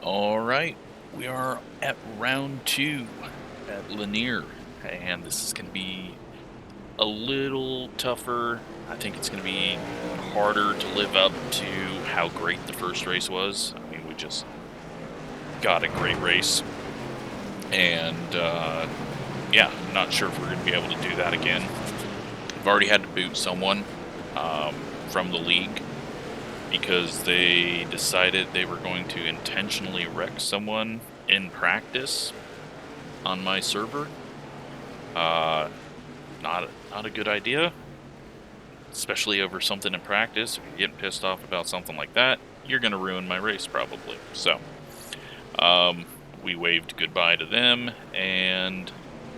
All right, we are at round 2 at Lanier, and this is going to be a little tougher. I think it's going to be harder to live up to how great the first race was. I mean, we just got a great race, and yeah, I'm not sure if we're going to be able to do that again. I've already had to boot someone from the league because they decided they were going to intentionally wreck someone in practice on my server. Not a good idea, especially over something in practice. If you're getting pissed off about something like that, you're going to ruin my race probably. So, we waved goodbye to them, and,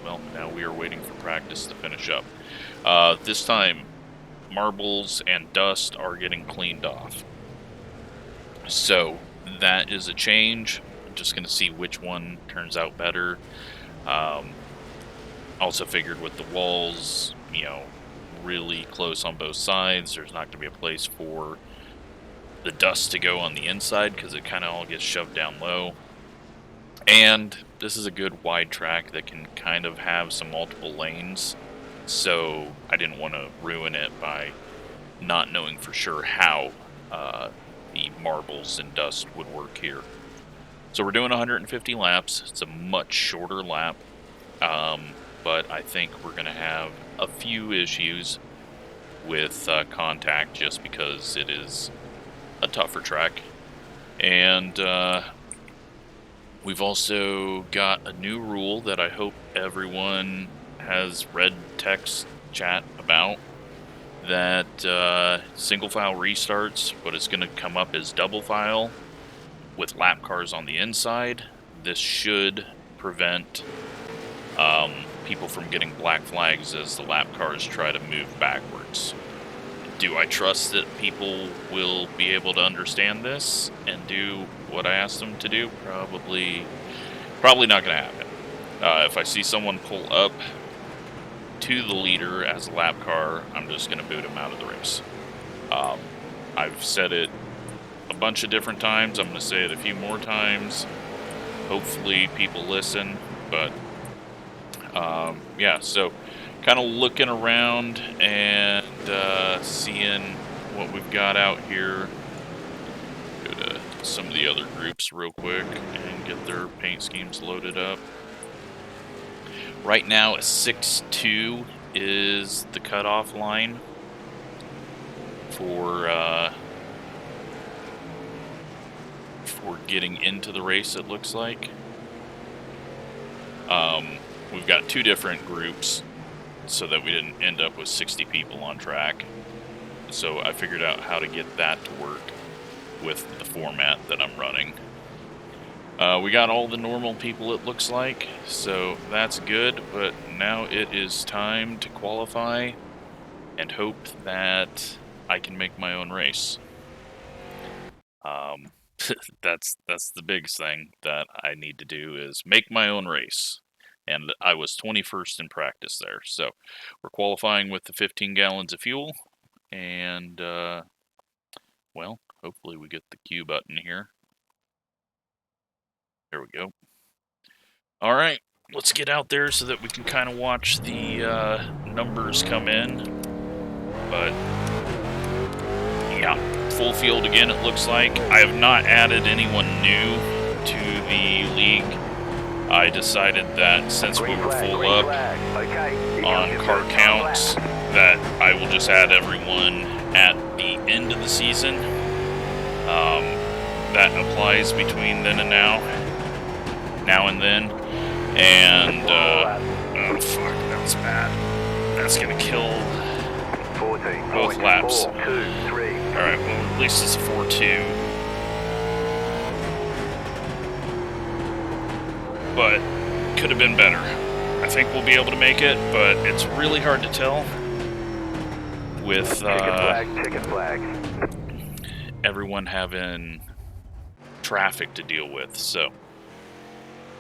well, now we are waiting for practice to finish up. This time, marbles and dust are getting cleaned off. So, that is a change. I'm just going to see which one turns out better. Also figured with the walls, really close on both sides, there's not going to be a place for the dust to go on the inside because it kind of all gets shoved down low. And this is a good wide track that can kind of have some multiple lanes, so I didn't want to ruin it by not knowing for sure how the marbles and dust would work here. So we're doing 150 laps. It's a much shorter lap, but I think we're going to have a few issues with contact just because it is a tougher track. And we've also got a new rule that I hope everyone has read text chat about, that single file restarts, but it's going to come up as double file with lap cars on the inside. This should prevent people from getting black flags as the lap cars try to move backwards. Do I trust that people will be able to understand this and do what I asked them to do? Probably not going to happen. If I see someone pull up to the leader as a lap car, I'm just going to boot him out of the race. I've said it a bunch of different times. I'm going to say it a few more times. Hopefully people listen, but yeah, so kind of looking around and seeing what we've got out here. Go to some of the other groups real quick and get their paint schemes loaded up. Right now, a 6.2 is the cutoff line for getting into the race, it looks like. We've got two different groups so that we didn't end up with 60 people on track. So I figured out how to get that to work with the format that I'm running. We got all the normal people, it looks like, so that's good, but now it is time to qualify and hope that I can make my own race. That's the biggest thing that I need to do is make my own race. And I was 21st in practice there. So we're qualifying with the 15 gallons of fuel. And, well, hopefully we get the Q button here. There we go. All right, let's get out there so that we can kind of watch the numbers come in. But, yeah, full field again, it looks like. I have not added anyone new to the league. I decided that since we were full up on car counts, that I will just add everyone at the end of the season. That applies between then and now and then. And, oh fuck, that was bad. That's gonna kill both laps. Alright, well, at least it's a 4-2. But could have been better. I think we'll be able to make it, but it's really hard to tell with everyone having traffic to deal with. So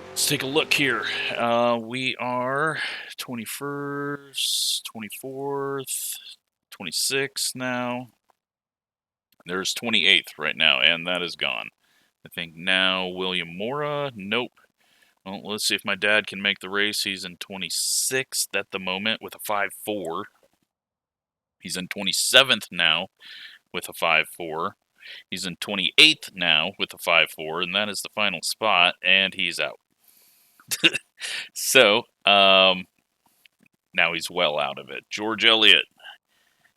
let's take a look here. We are 21st, 24th, 26th now. There's 28th right now, and that is gone. I think now William Mora. Nope. Well, let's see if my dad can make the race. He's in 26th at the moment with a 5.4. He's in 27th now with a 5.4. He's in 28th now with a 5.4, and that is the final spot, and he's out. So, now he's well out of it. George Elliott,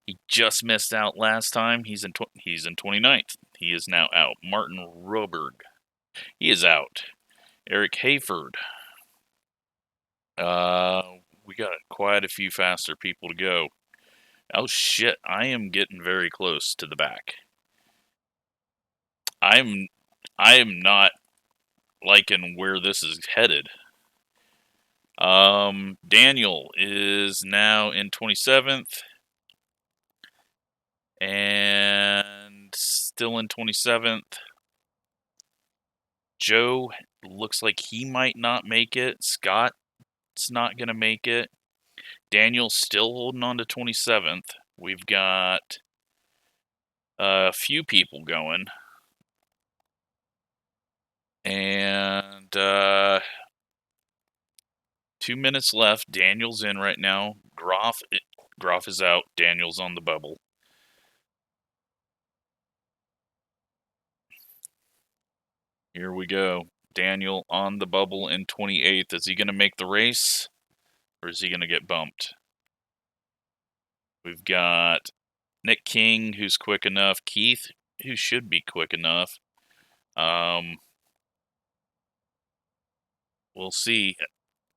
he just missed out last time. He's in 29th. He is now out. Martin Roberg, he is out. Eric Hayford. We got quite a few faster people to go. Oh shit, I am getting very close to the back. I am not liking where this is headed. Daniel is now in 27th and still in 27th. Joe looks like he might not make it. Scott's not going to make it. Daniel's still holding on to 27th. We've got a few people going. And 2 minutes left. Daniel's in right now. Groff is out. Daniel's on the bubble. Here we go. Daniel on the bubble in 28th. Is he going to make the race? Or is he going to get bumped? We've got Nick King, who's quick enough. Keith, who should be quick enough. We'll see.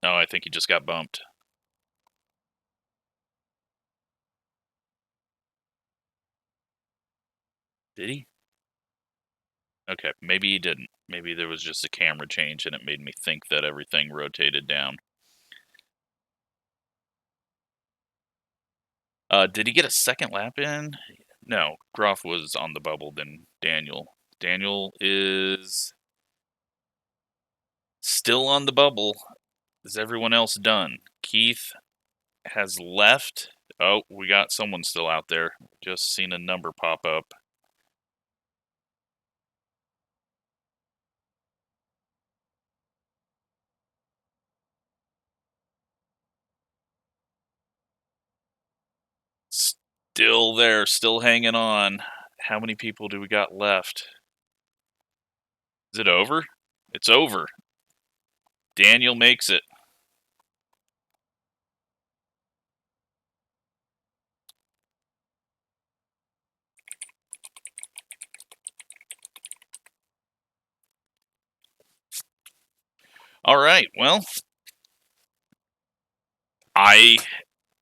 No, I think he just got bumped. Did he? Okay, maybe he didn't. Maybe there was just a camera change and it made me think that everything rotated down. Did he get a second lap in? No, Groff was on the bubble than Daniel. Daniel is still on the bubble. Is everyone else done? Keith has left. Oh, we got someone still out there. Just seen a number pop up. Still there, still hanging on. How many people do we got left? Is it over? It's over. Daniel makes it. All right, well, I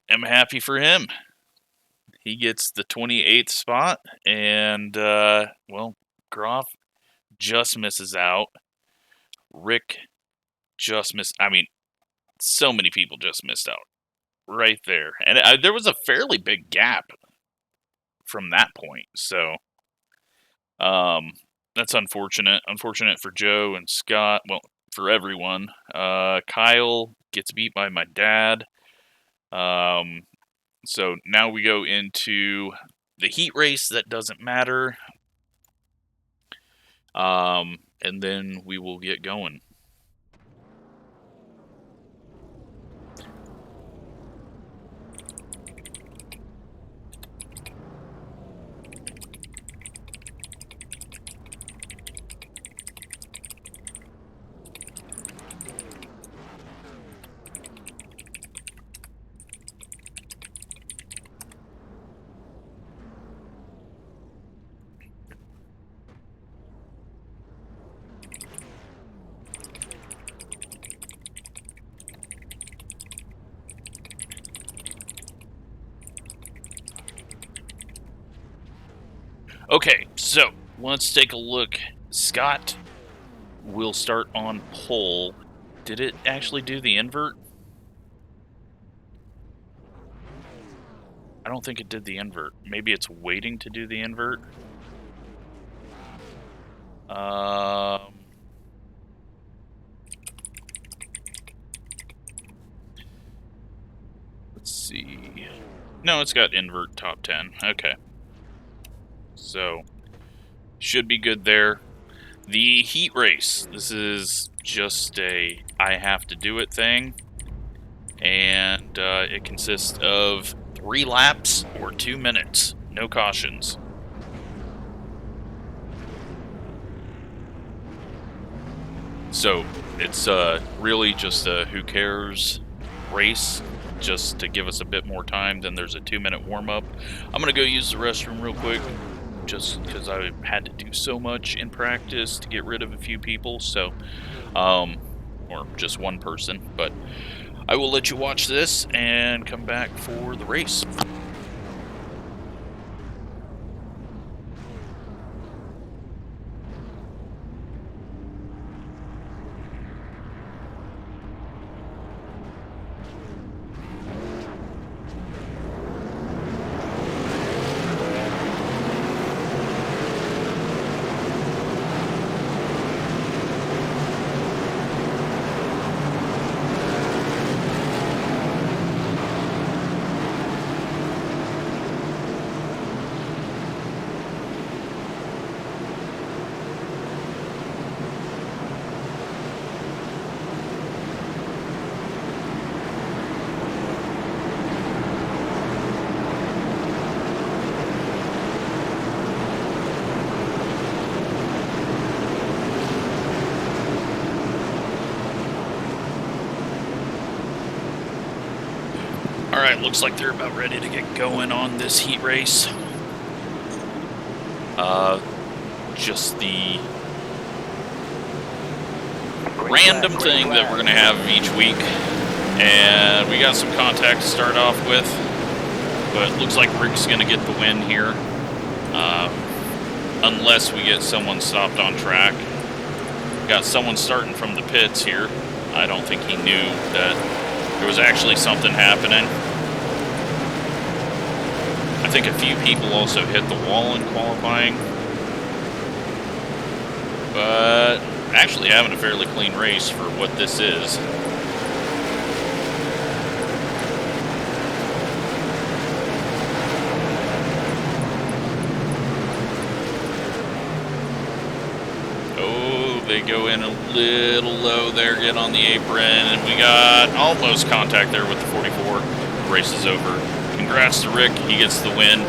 am happy for him. He gets the 28th spot, and, well, Groff just misses out. Rick just missed. I mean, so many people just missed out right there. And there was a fairly big gap from that point, so that's unfortunate. Unfortunate for Joe and Scott. Well, for everyone. Kyle gets beat by my dad. So now we go into the heat race that doesn't matter. And then we will get going. Okay, so let's take a look. Scott will start on pole. Did it actually do the invert? I don't think it did the invert. Maybe it's waiting to do the invert. Let's see. No, it's got invert top 10. Okay. So, should be good there. The heat race. This is just a I have to do it thing. And it consists of 3 laps or 2 minutes. No cautions. So it's really just a who cares race, just to give us a bit more time. Then there's a 2-minute warm-up. I'm going to go use the restroom real quick, just because I had to do so much in practice to get rid of a few people. So, or just one person. But I will let you watch this and come back for the race. Alright, looks like they're about ready to get going on this heat race. Just the random thing that we're going to have each week. And we got some contact to start off with. But it looks like Rick's going to get the win here. Unless we get someone stopped on track. Got someone starting from the pits here. I don't think he knew that there was actually something happening. I think a few people also hit the wall in qualifying. But actually having a fairly clean race for what this is. Oh, they go in a little low there, get on the apron, and we got almost contact there with the 44. The race is over. Congrats to Rick, he gets the win.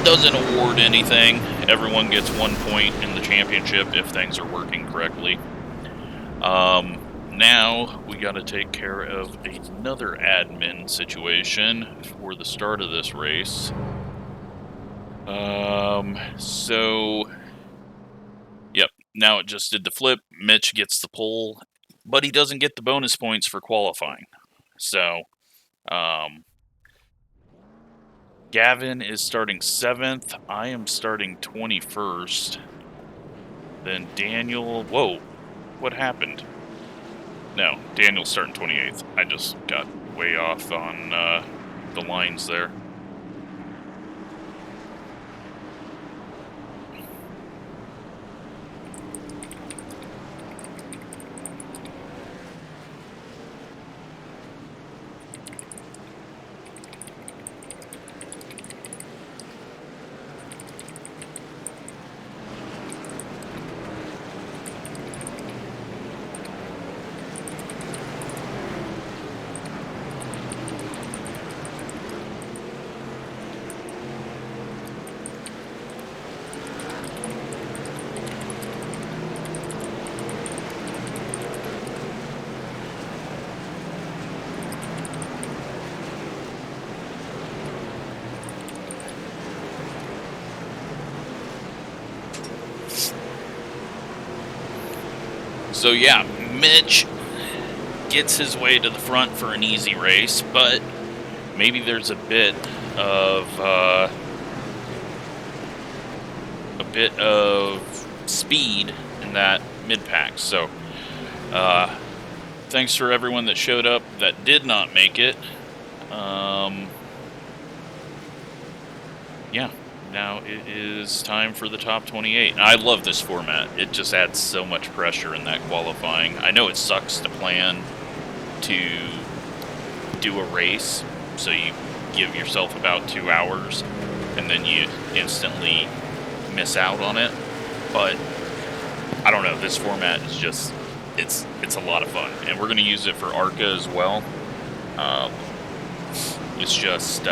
Doesn't award anything. Everyone gets 1 point in the championship if things are working correctly. Now we got to take care of another admin situation for the start of this race. So, yep, now it just did the flip. Mitch gets the pole, but he doesn't get the bonus points for qualifying. So, Gavin is starting 7th. I am starting 21st. Then Daniel... Whoa. What happened? No, Daniel's starting 28th. I just got way off on the lines there. So yeah, Mitch gets his way to the front for an easy race, but maybe there's a bit of speed in that mid-pack. So thanks for everyone that showed up that did not make it. Yeah. Now it is time for the top 28. I love this format. It just adds so much pressure in that qualifying. I know it sucks to plan to do a race, so you give yourself about 2 hours, and then you instantly miss out on it. But I don't know, this format is just, it's a lot of fun. And we're going to use it for ARCA as well. It's just,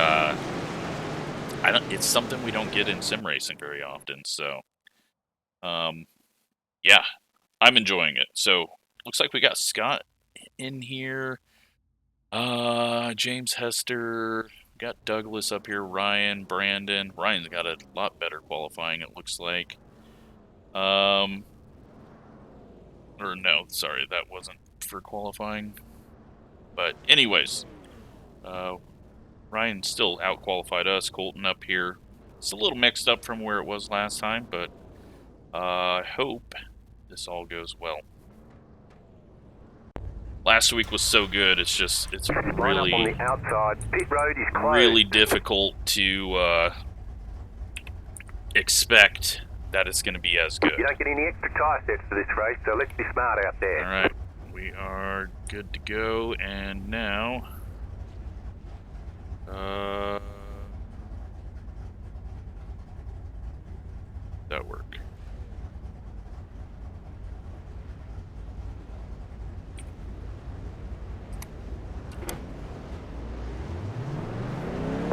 it's something we don't get in sim racing very often, so, yeah, I'm enjoying it. So, looks like we got Scott in here, James Hester, got Douglas up here, Ryan, Brandon. Ryan's got a lot better qualifying, it looks like. Or no, sorry, that wasn't for qualifying. But anyways, Ryan still out-qualified us. Colton up here. It's a little mixed up from where it was last time, but I hope this all goes well. Last week was so good, it's just, it's really, on the outside. Pit road is closed. really difficult to expect that it's going to be as good. You don't get any extra tyre sets for this race, so let's be smart out there. All right, we are good to go, and now, that work.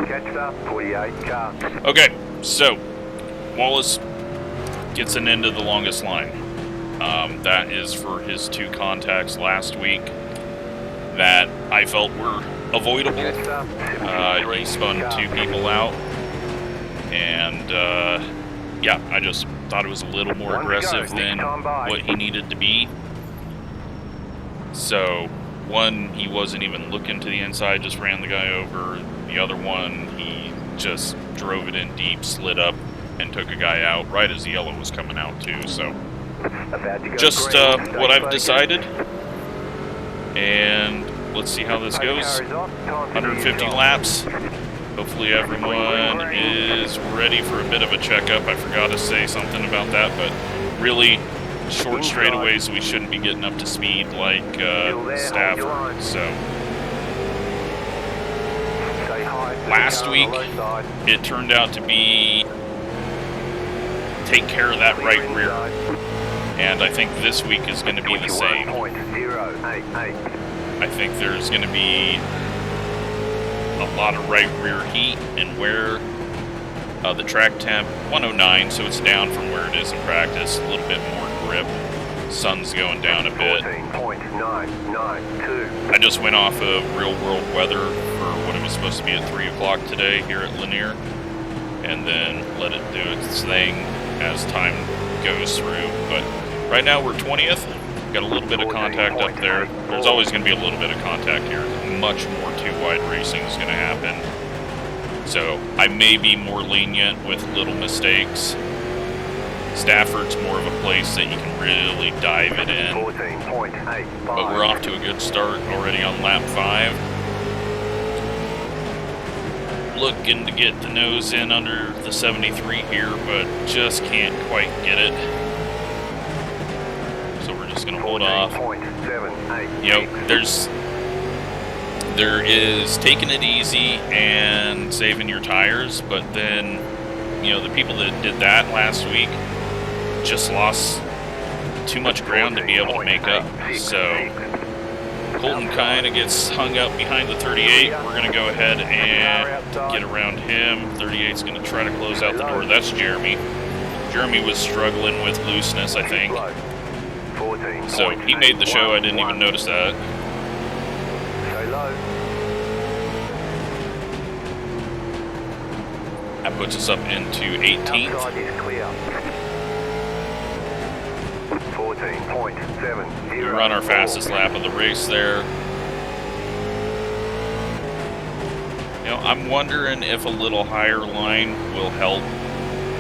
Catch up, 48 car. Okay, so Wallace gets an end of the longest line. That is for his 2 contacts last week that I felt were avoidable. He spun 2 people out, and yeah, I just thought it was a little more aggressive than what he needed to be. So, one, he wasn't even looking to the inside, just ran the guy over. The other one, he just drove it in deep, slid up, and took a guy out right as the yellow was coming out too. So, just what I've decided, and let's see how this goes. 150 laps. Hopefully everyone is ready for a bit of a checkup. I forgot to say something about that, but really short straightaways, we shouldn't be getting up to speed like Stafford. So last week, it turned out to be take care of that right rear. And I think this week is going to be the same. I think there's going to be a lot of right rear heat and wear. The track temp, 109, so it's down from where it is in practice. A little bit more grip. Sun's going down a bit. I just went off of real world weather for what it was supposed to be at 3 o'clock today here at Lanier. And then let it do its thing as time goes through. But right now we're 20th. Got a little bit of contact up there. There's always going to be a little bit of contact here. Much more 2-wide racing is going to happen. So I may be more lenient with little mistakes. Stafford's more of a place that you can really dive it in. But we're off to a good start already on lap 5. Looking to get the nose in under the 73 here, but just can't quite get it. So we're just gonna hold off. You know, there is taking it easy and saving your tires, but then, you know, the people that did that last week just lost too much ground to be able to make up. So Colton kind of gets hung up behind the 38. We're going to go ahead and get around him. 38's going to try to close out the door. That's Jeremy. Jeremy was struggling with looseness, I think. So he made the show. I didn't even notice that. That puts us up into 18th. 14.7. We run our fastest lap of the race there. You know, I'm wondering if a little higher line will help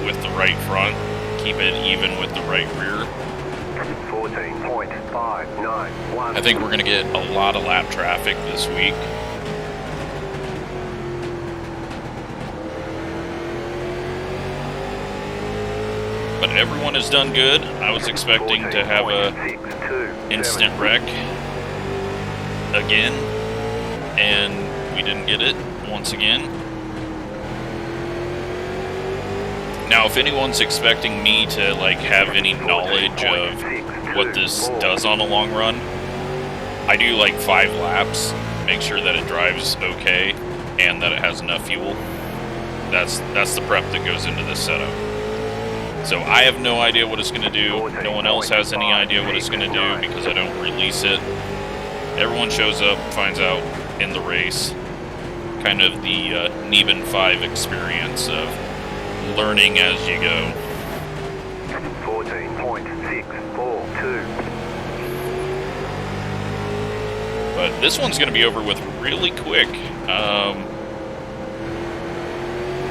with the right front, keep it even with the right rear. 14.591. I think we're going to get a lot of lap traffic this week. But everyone has done good. I was expecting to have a instant wreck again, and we didn't get it once again. Now, if anyone's expecting me to like have any knowledge of what this does on a long run, I do like 5 laps, make sure that it drives okay and that it has enough fuel. That's the prep that goes into this setup. So I have no idea what it's going to do. No one else has any idea what it's going to do because I don't release it. Everyone shows up, finds out in the race. Kind of the Neben 5 experience of learning as you go. 14.642. But this one's going to be over with really quick.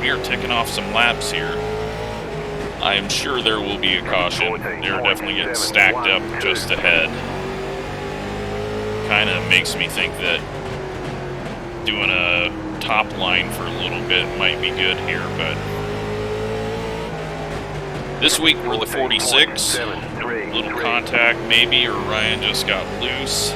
We are ticking off some laps here. I am sure there will be a caution. They're definitely getting stacked up just ahead. Kind of makes me think that doing a top line for a little bit might be good here, but this week we're the 46. Little contact maybe, or Ryan just got loose.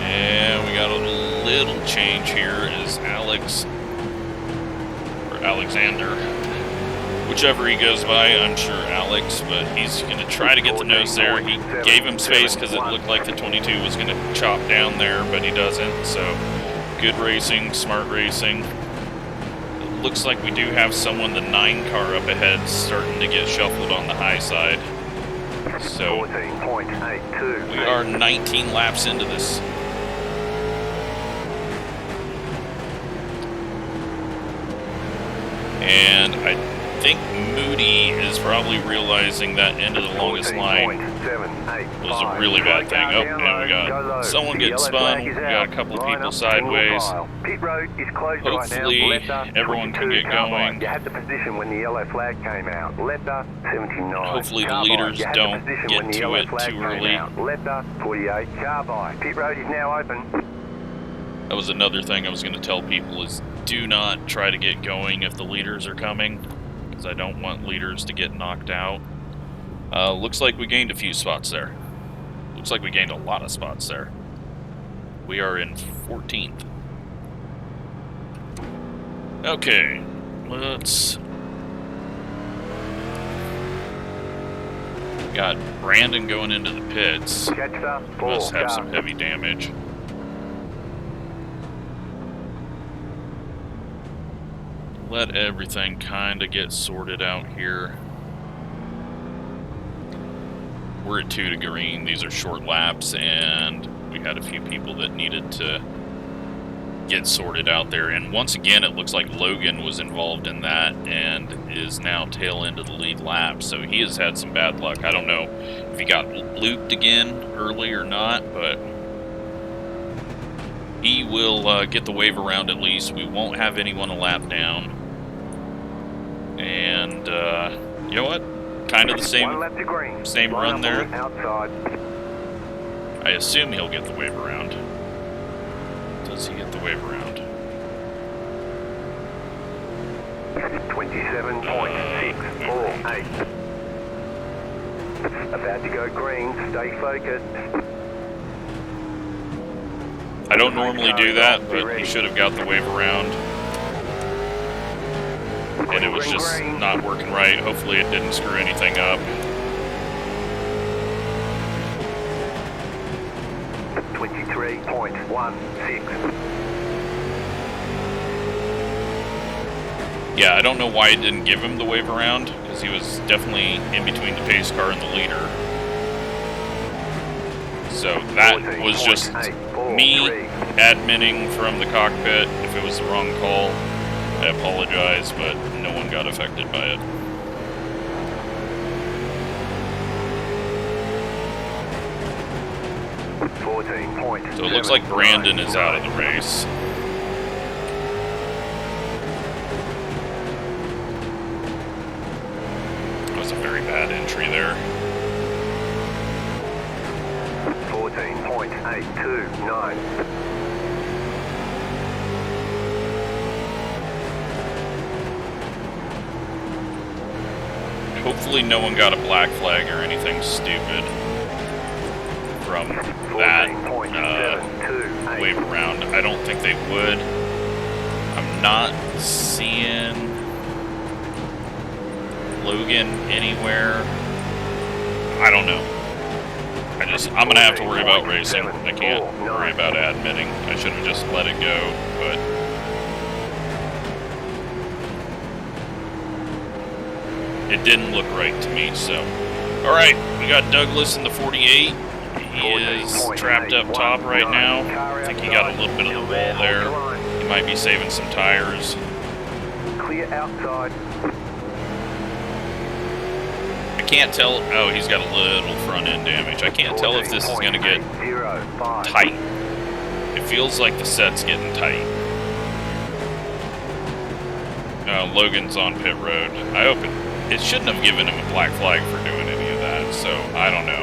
And we got a little change here as Alexander, whichever he goes by, I'm sure Alex, but he's going to try to get the nose there. He gave him space because it looked like the 22 was going to chop down there, but he doesn't. So good racing, smart racing. It looks like we do have someone, the 9 car up ahead, starting to get shuffled on the high side. So we are 19 laps into this. And I think Moody is probably realizing that end of the longest line was a really bad thing. Oh, and we got someone getting spun. We got a couple people sideways. Hopefully, everyone can get going. Hopefully, the leaders don't get to it too early. That was another thing I was going to tell people is do not try to get going if the leaders are coming, because I don't want leaders to get knocked out. Looks like we gained a few spots there. Looks like we gained a lot of spots there. We are in 14th. Okay, let's... Got Brandon going into the pits. Must have some heavy damage. Let everything kind of get sorted out here. We're at 2 to green. These are short laps, and we had a few people that needed to get sorted out there. And once again, it looks like Logan was involved in that and is now tail into the lead lap. So he has had some bad luck. I don't know if he got looped again early or not, but he will get the wave around at least. We won't have anyone a lap down. And, you know what? Kind of the same run there. I assume he'll get the wave around. Does he get the wave around? 27.648. About to go green, stay focused. I don't normally do that, but he should have got the wave around. And it was just not working right. Hopefully it didn't screw anything up. 23.16. Yeah, I don't know why it didn't give him the wave around, because he was definitely in between the pace car and the leader. So that was just me adminning from the cockpit. If it was the wrong call, I apologize, but no one got affected by it. So it looks like Brandon is out of the race. That was a very bad entry there. 14.829. Hopefully no one got a black flag or anything stupid from that wave around. I don't think they would. I'm not seeing Logan anywhere. I don't know. I'm gonna have to worry about racing. I can't worry about admitting. I should have just let it go, but it didn't look right to me, so. Alright, we got Douglas in the 48. He is trapped up top right now. I think he got a little bit of the wall there. He might be saving some tires. Clear outside. I can't tell. Oh, he's got a little front end damage. I can't tell if this is going to get tight. It feels like the set's getting tight. Logan's on pit road. I hope it shouldn't have given him a black flag for doing any of that, so I don't know.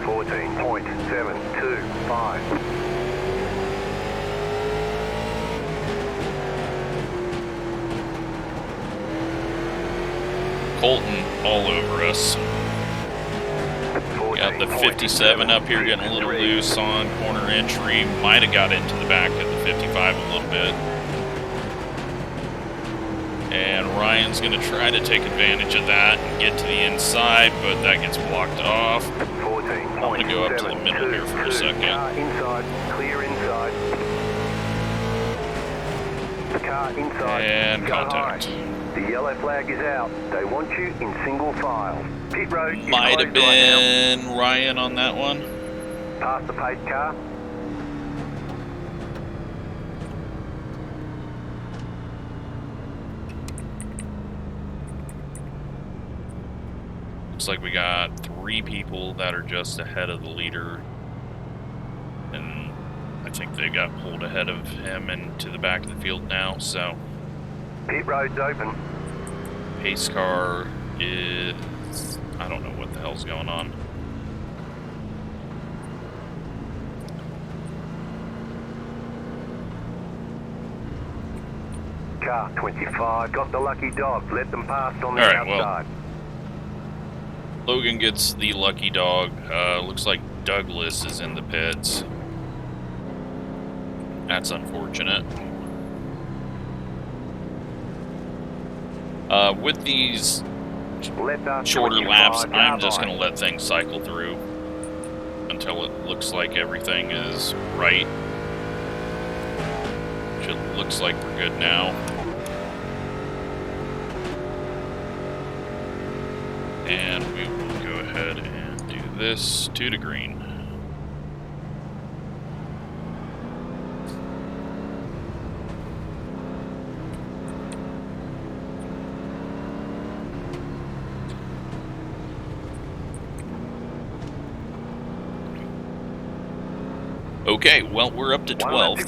14.725. Colton all over us. Got the 57 up here getting a little loose on corner entry. Might have got into the back of the 55 a little bit. And Ryan's going to try to take advantage of that and get to the inside, but that gets blocked off. I'm going to go up to the middle here for a second. Inside, clear inside. Car inside. And contact. The yellow flag is out. They want you in single file. Pit road is Might have closed right been Ryan on that one. now. Past the pace car. Looks like we got 3 people that are just ahead of the leader. And I think they got pulled ahead of him into the back of the field now, so. Pit road's open. Pace car is... I don't know what the hell's going on. Car 25 got the lucky dog. Let them pass on the All right, outside. Well, Logan gets the lucky dog. Looks like Douglas is in the pits. That's unfortunate. With these shorter laps, I'm just going to let things cycle through until it looks like everything is right. Which it looks like we're good now. And we will go ahead and do this to the green. Okay, well, we're up to 12th.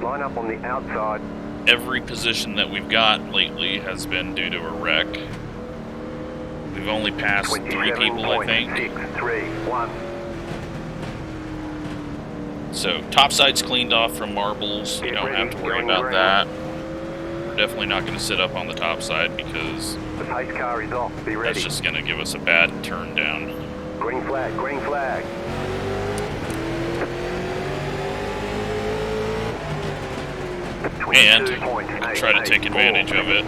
Line up on the outside. Every position that we've got lately has been due to a wreck. We've only passed 3 people, I think. 631. So, topside's cleaned off from marbles. You don't have to worry about that. We're definitely not going to sit up on the topside because the pace car is off. Be ready. That's just going to give us a bad turn down. Green flag, green flag. And we'll try to take advantage of it.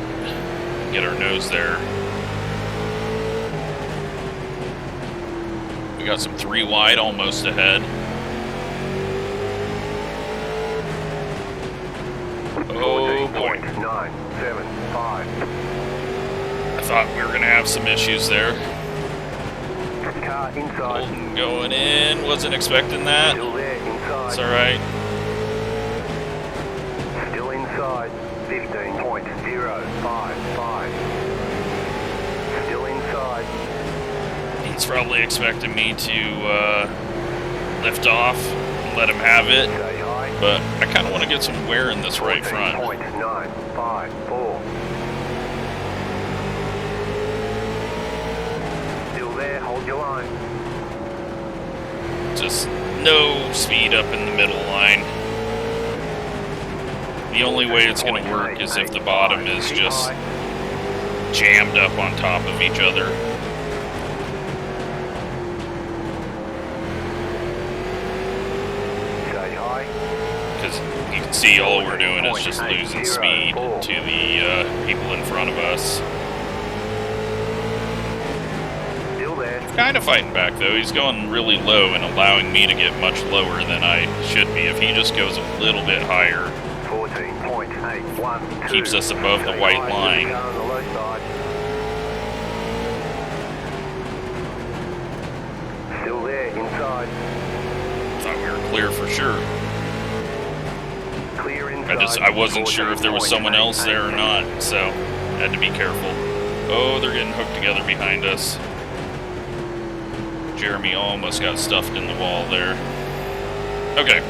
Get our nose there. We got some 3 wide almost ahead. Oh boy. 975. I thought we were going to have some issues there. Car inside. Colton going in. Wasn't expecting that. Still there, inside. It's alright. Still inside. 15.055. Still inside. He's probably expecting me to lift off and let him have it. Stay high. But I kind of want to get some wear in this right front. 14.954. Still there, hold your line. Just no speed up in the middle line. The only way it's going to work is if the bottom is just jammed up on top of each other. Stay high. Because you can see all we're doing is just losing speed to the people in front of us. Still there. Kind of fighting back though. He's going really low and allowing me to get much lower than I should be. If he just goes a little bit higher, 14.812. keeps us above the white line. On the low side. Still there, inside. Thought we were clear for sure. Clear inside. I wasn't sure if there was someone else there or not, so had to be careful. Oh, they're getting hooked together behind us. Jeremy almost got stuffed in the wall there. Okay.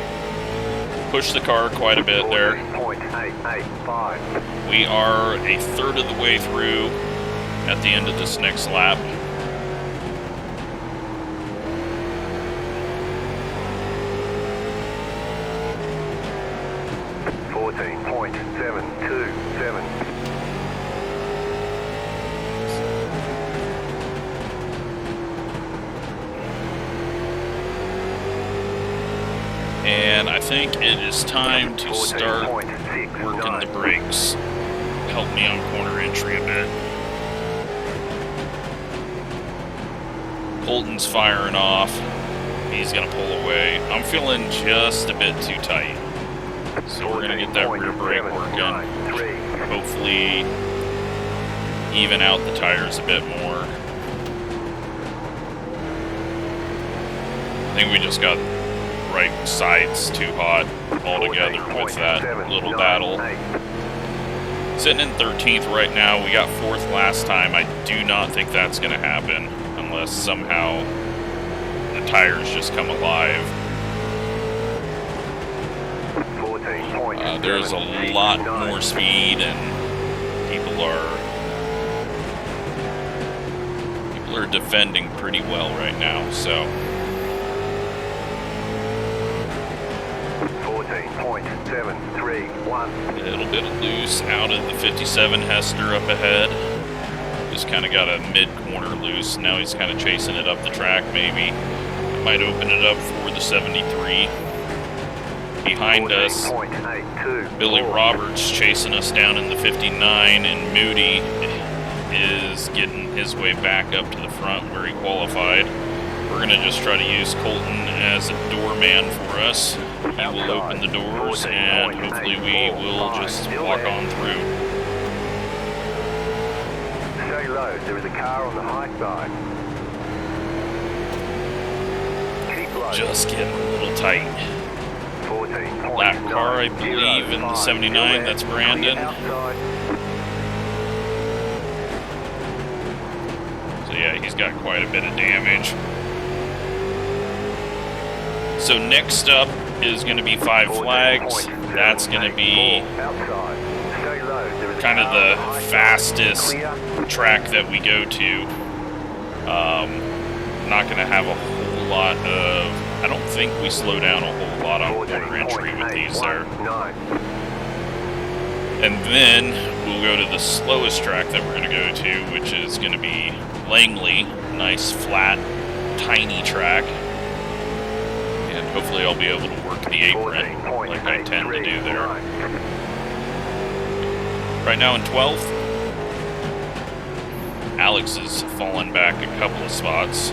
Push the car quite a bit there. 14.885. We are a third of the way through at the end of this next lap. .727. And I think it is time to start working the brakes. Help me on corner entry a bit. Colton's firing off. He's going to pull away. I'm feeling just a bit too tight. So we're going to get that rear brake working. Hopefully even out the tires a bit more. I think we just got right sides too hot altogether with that little battle. Sitting in 13th right now. We got 4th last time. I do not think that's going to happen unless somehow the tires just come alive. There's a lot more speed and people are defending pretty well right now, so 14.731. a little bit loose out of the 57 Hester up ahead. Just kind of got a mid-corner loose. Now he's kind of chasing it up the track, maybe. Might open it up for the 73. Behind us, Billy Roberts chasing us down in the 59, and Moody is getting his way back up to the front where he qualified. We're going to just try to use Colton as a doorman for us. He will open the doors, and hopefully we will just walk on through. Stay low, there is a car on the high side. Keep low. Just getting a little tight. 14.9. Lap car, I believe, in the 79, that's Brandon. So yeah, he's got quite a bit of damage. So next up is going to be 5 flags. That's going to be kind of the fastest track that we go to. Not going to have a whole lot of... I don't think we slow down a whole lot on corner entry with these there. And then we'll go to the slowest track that we're going to go to, which is going to be Langley. Nice, flat, tiny track. And hopefully I'll be able to work the apron like I tend to do there. Right now in 12th, Alex is falling back a couple of spots.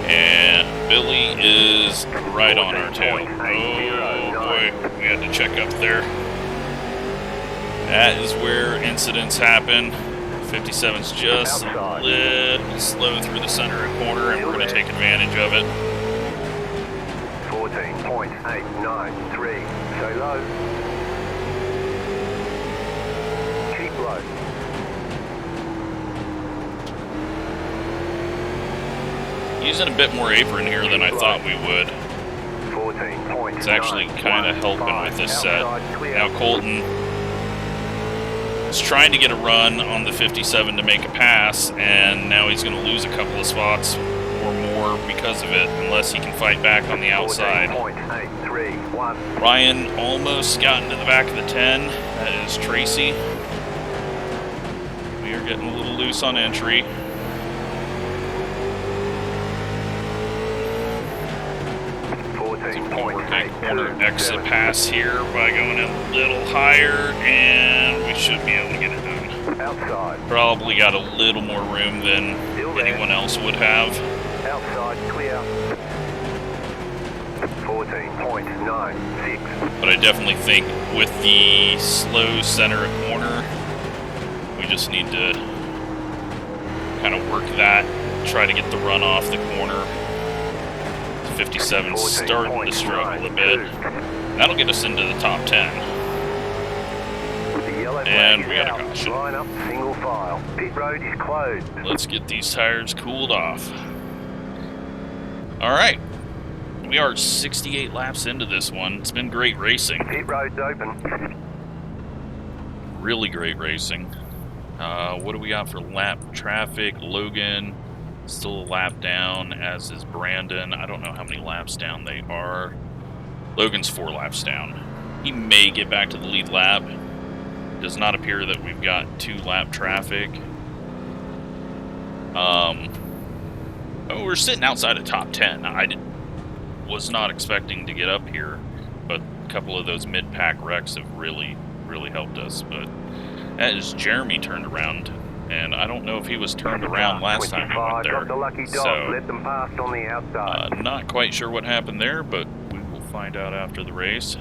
And Billy is right on our tail. Oh boy, we had to check up there. That is where incidents happen. 57's just a little slow through the center of corner, and we're going to take advantage of it. 14.893. Stay low. Keep low. Using a bit more apron here than I thought we would. It's actually kind of helping with this set. Now Colton is trying to get a run on the 57 to make a pass, and now he's going to lose a couple of spots or more because of it, unless he can fight back on the outside. Ryan almost got into the back of the 10. That is Tracy. We are getting a little loose on entry. Corner exit pass here by going a little higher, and we should be able to get it done. Outside. Probably got a little more room than anyone else would have. Outside clear. 14.96. But I definitely think with the slow center of corner, we just need to kind of work that, try to get the run off the corner. 57 starting to struggle a bit. That'll get us into the top 10. And we got a caution. Line up single file. Pit road is closed. Let's get these tires cooled off. Alright. We are 68 laps into this one. It's been great racing. Pit road's open. Really great racing. What do we got for lap traffic? Logan still a lap down, as is Brandon. I don't know how many laps down they are. Logan's 4 laps down. He may get back to the lead lap. Does not appear that we've got 2 lap traffic. Oh, we're sitting outside of top 10. I was not expecting to get up here, but a couple of those mid-pack wrecks have really helped us. But that is Jeremy turned around. And I don't know if he was turned around last time we went there. So, let them pass on the outside. Not quite sure what happened there, but we will find out after the race.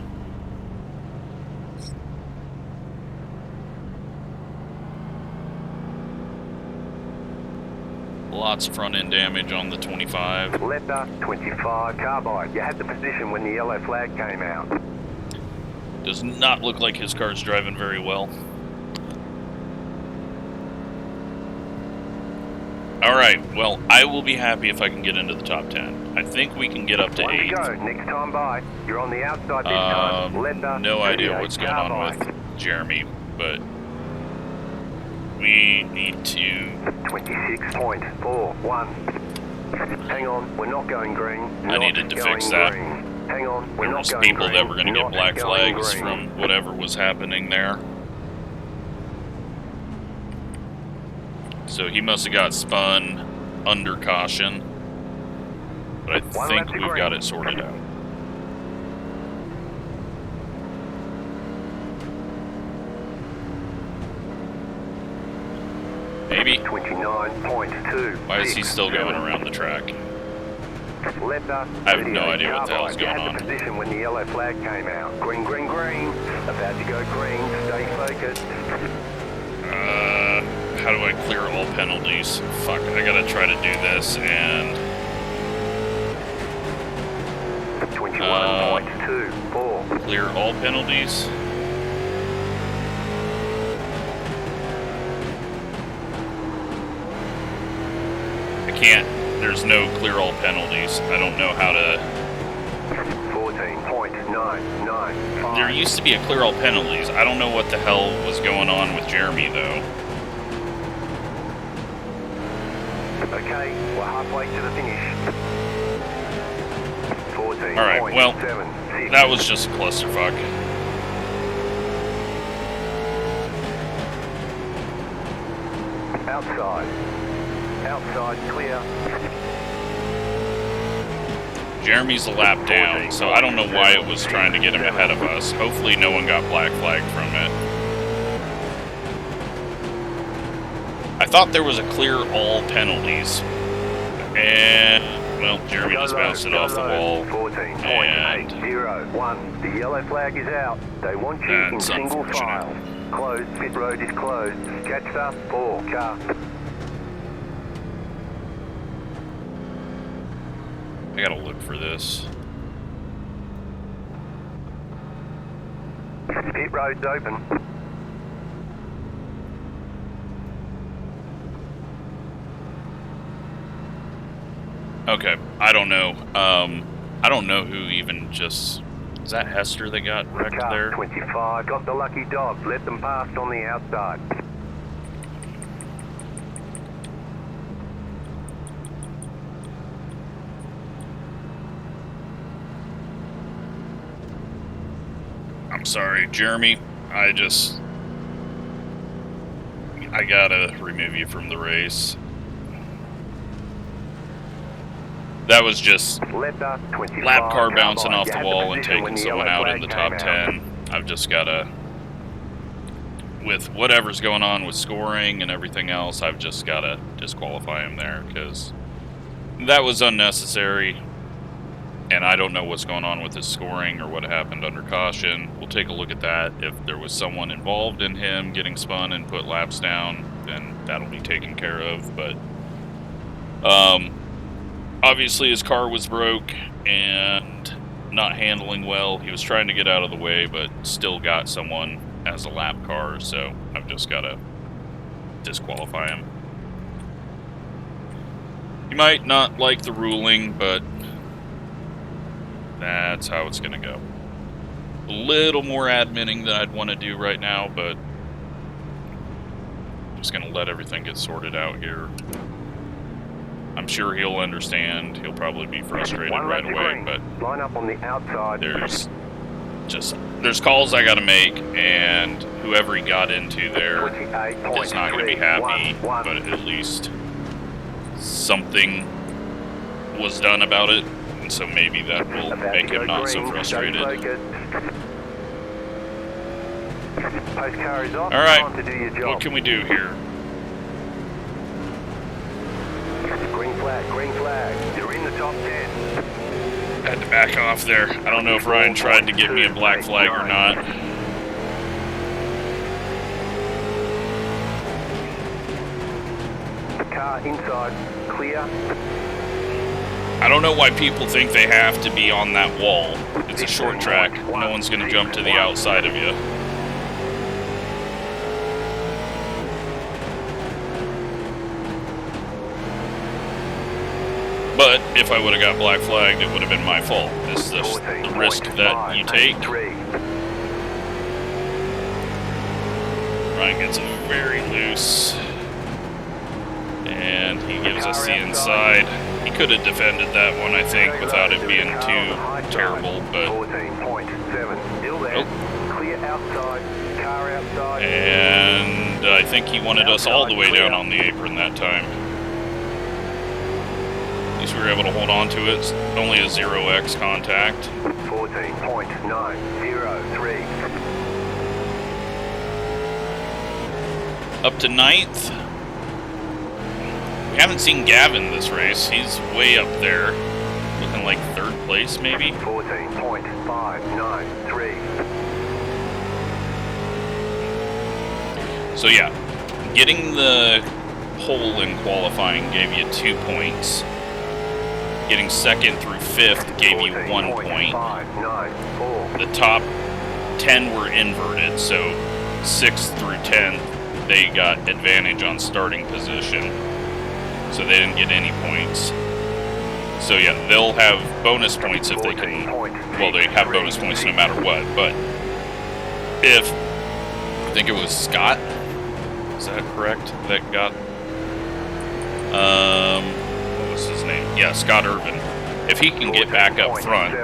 Lots of front end damage on the 25. Letter 25 carbide. You had the position when the yellow flag came out. Does not look like his car's driving very well. Alright, well, I will be happy if I can get into the top 10. I think we can get up to 8. Go. Next time by. You're on the outside this time. Letter no idea what's going on with Jeremy, but we need to... 26.41. Hang on, we're not going green. I needed to fix that. Hang on, we're there not was going people green. that were going to get black flags green. from whatever was happening there. So he must have got spun under caution. But I think we've got it sorted out. Maybe. 29.2. Why is he still going around the track? Letter, I have no idea what the hell's going on. You had the position when the yellow flag came out. Green, green, green. About to go green. Stay focused. How do I clear all penalties? Fuck, I gotta try to do this and... 21.24. Clear all penalties. I can't. There's no clear all penalties. I don't know how to... 14.995. There used to be a clear all penalties. I don't know what the hell was going on with Jeremy, though. Okay, we're halfway to the finish. 14. Alright, well, that was just a clusterfuck. Outside. Outside clear. Jeremy's a lap down, so I don't know why it was trying to get him ahead of us. Hopefully no one got black flagged from it. I thought there was a clear all penalties. And, well, Jeremy just bounced it off the wall. 14.801. The yellow flag is out. They want you in single file. Closed. Pit road is closed. Catch up. 4 car. I gotta look for this. Pit road's open. Okay, I don't know. I don't know who even just... Is that Hester that got wrecked car there? 25. Got the lucky dog. Let them pass on the outside. I'm sorry, Jeremy. I just... I gotta remove you from the race. That was just lap car bouncing off the wall and taking someone out in the top 10. I've just gotta, with whatever's going on with scoring and everything else, I've just gotta disqualify him there, because that was unnecessary. And I don't know what's going on with his scoring or what happened under caution. We'll take a look at that. If there was someone involved in him getting spun and put laps down, then that'll be taken care of. But obviously his car was broke and not handling well. He was trying to get out of the way, but still got someone as a lap car, so I've just got to disqualify him. You might not like the ruling, but that's how it's going to go. A little more adminning than I'd want to do right now, but I'm just going to let everything get sorted out here. I'm sure he'll understand. He'll probably be frustrated right away, but line up on the outside. There's calls I got to make, and whoever he got into there is not going to be happy, but at least something was done about it, and so maybe that will make him not so frustrated. Alright, what can we do here? Green flag, you're in the top 10. Had to back off there. I don't know if Ryan tried to give me a black flag or not. Car inside, clear. I don't know why people think they have to be on that wall. It's a short track. No one's going to jump to the outside of you. But if I would have got black flagged, it would have been my fault. This is the risk that you take. Ryan gets it very loose. And he gives us the inside. He could have defended that one, I think, without it being too terrible, but... And I think he wanted us all the way down on the apron that time. At least we were able to hold on to it. It's only a 0x contact. 14.903. Up to 9th. We haven't seen Gavin this race. He's way up there. Looking like 3rd place, maybe? 14.593. So yeah, getting the pole in qualifying gave you 2 points. Getting 2nd through 5th gave you 1 point. The top 10 were inverted, so 6th through 10th, they got advantage on starting position. So they didn't get any points. So yeah, they'll have bonus points if they can, well, they have bonus points no matter what, but if, I think it was Scott, is that correct, that got, what was his name? Yeah, Scott Irvin. If he can get back up front,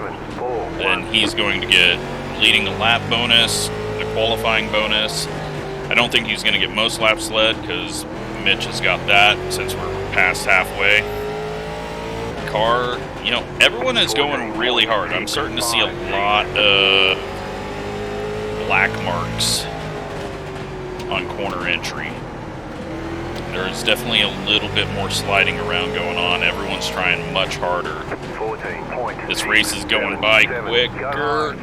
then he's going to get leading the lap bonus, the qualifying bonus. I don't think he's going to get most laps led, because Mitch has got that since we're past halfway. Car, you know, everyone is going really hard. I'm starting to see a lot of black marks on corner entry. There's definitely a little bit more sliding around going on. Everyone's trying much harder. This race is going by quicker.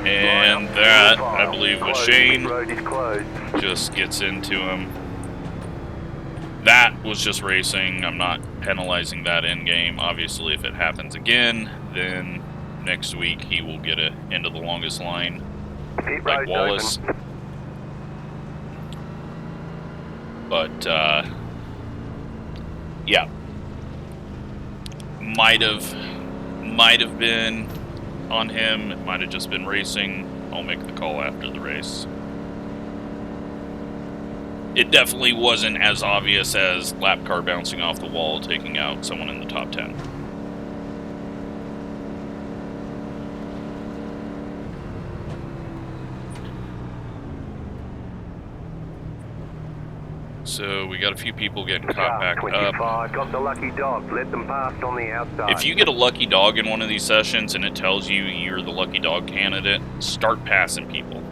And that, I believe, was Shane. Just gets into him. That was just racing. I'm not penalizing that in-game. Obviously, if it happens again, then next week he will get a end of the longest line, like Wallace. But, yeah. Might have been on him. It might have just been racing. I'll make the call after the race. It definitely wasn't as obvious as lap car bouncing off the wall, taking out someone in the top 10. So we got a few people getting caught back 25, up. got the lucky dog. Let them past on the outside. If you get a lucky dog in one of these sessions and it tells you you're the lucky dog candidate, start passing people.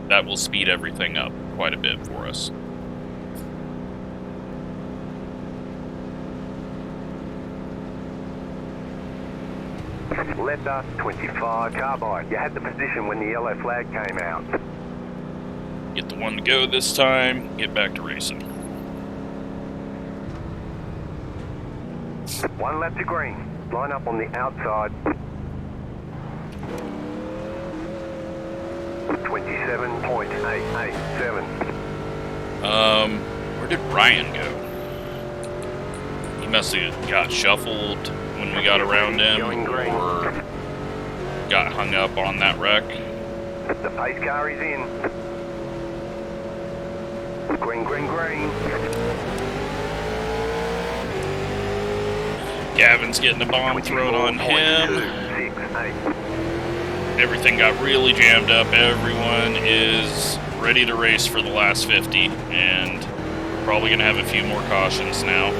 That will speed everything up quite a bit for us. Letter 25, carbide. You had the position when the yellow flag came out. Get the one to go this time, get back to racing. One lap to green. Line up on the outside. 27.887. Where did Ryan go? He must have got shuffled when we got around him, or got hung up on that wreck. The pace car is in. Green, green, green. Gavin's getting a bomb thrown on him. 24.268. Everything got really jammed up. Everyone is ready to race for the last 50, and we're probably going to have a few more cautions now.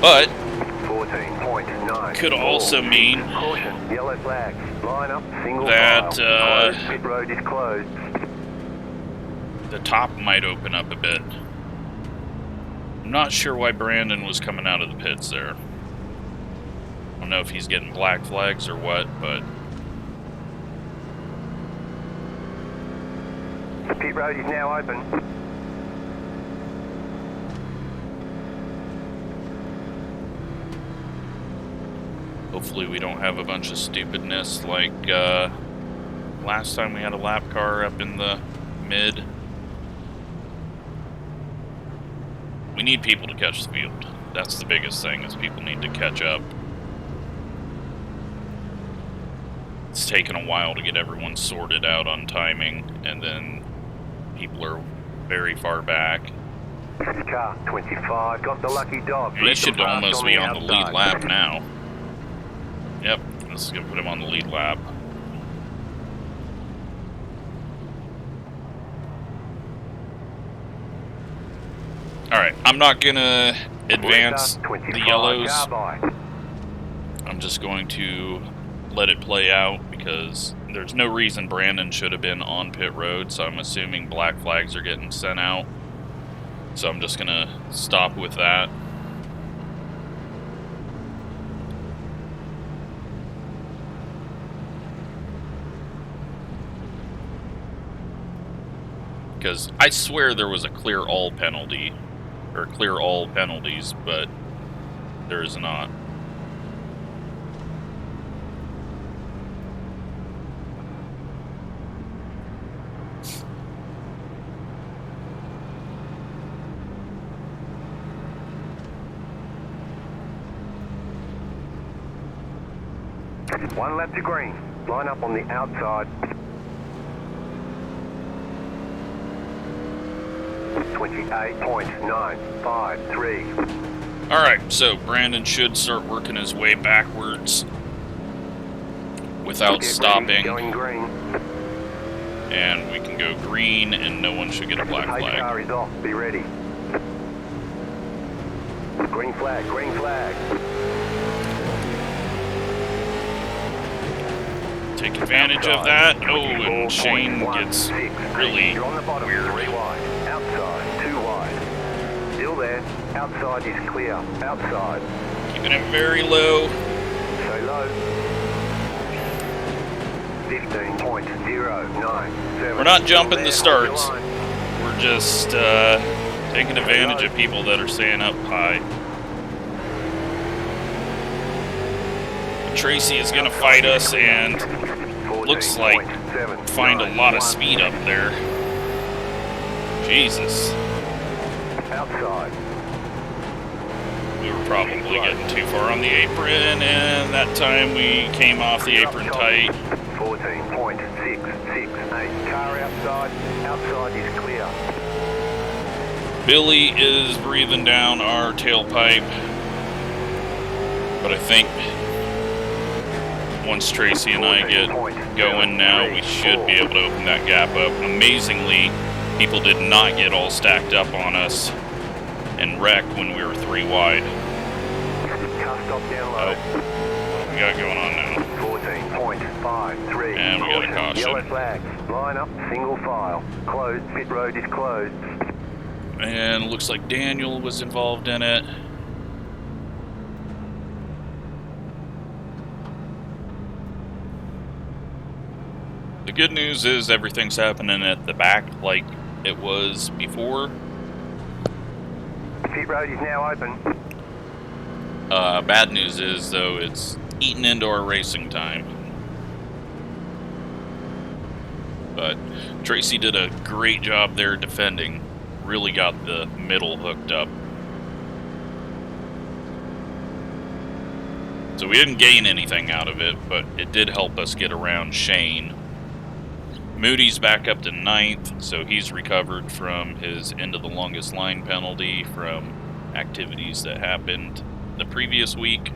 But 14.9 could also mean caution, yellow flag. Line up, single that file. Closed, pit road is closed. the top might open up a bit. I'm not sure why Brandon was coming out of the pits there. I don't know if he's getting black flags or what, but The pit road is now open. hopefully we don't have a bunch of stupidness like last time we had a lap car up in the mid. We need people to catch the field. That's the biggest thing, is people need to catch up. It's taken a while to get everyone sorted out on timing, and then people are very far back. Car 25, got the lucky dog. He should almost be on the lead outside. lap now. Yep, this is gonna put him on the lead lap. Alright, I'm not gonna advance the yellows. I'm just going to let it play out, because there's no reason Brandon should have been on pit road, so I'm assuming black flags are getting sent out. So I'm just gonna stop with that. Because I swear there was a clear all penalty, or clear all penalties, but there is not. One lap to green. Line up on the outside. 28.953. Alright, so Brandon should start working his way backwards without stopping. Going green. And we can go green, and no one should get a black Pace car flag. is off. Be ready. Green flag, green flag. Take advantage of that. Oh, and Shane gets really You're on the bottom, weird. 3 wide. Outside, 2 wide. Still there. Outside is clear. Outside. Keeping it very low. So low. 15.097. We're not jumping the Still there, starts. hold your line. We're just taking advantage of people that are staying up high. Tracy is going to fight us, and looks like find a lot of speed up there. Jesus. Outside. We were probably getting too far on the apron, and that time we came off the apron tight. 14.668. Car outside. Outside is clear. Billy is breathing down our tailpipe, but I think once Tracy and I get going now, we should be able to open that gap up. Amazingly, people did not get all stacked up on us and wreck when we were 3 wide. Car stop down low. Oh, what we got going on now? 14.53. And we got a caution. Yellow flag. Line up, single file. Closed. Pit road is closed. And it looks like Daniel was involved in it. The good news is everything's happening at the back like it was before. Pit road is now open. Bad news is, though, it's eating into our racing time. But Tracy did a great job there defending. Really got the middle hooked up. So we didn't gain anything out of it, but it did help us get around Shane. Moody's back up to 9th, so he's recovered from his end of the longest line penalty from activities that happened the previous week.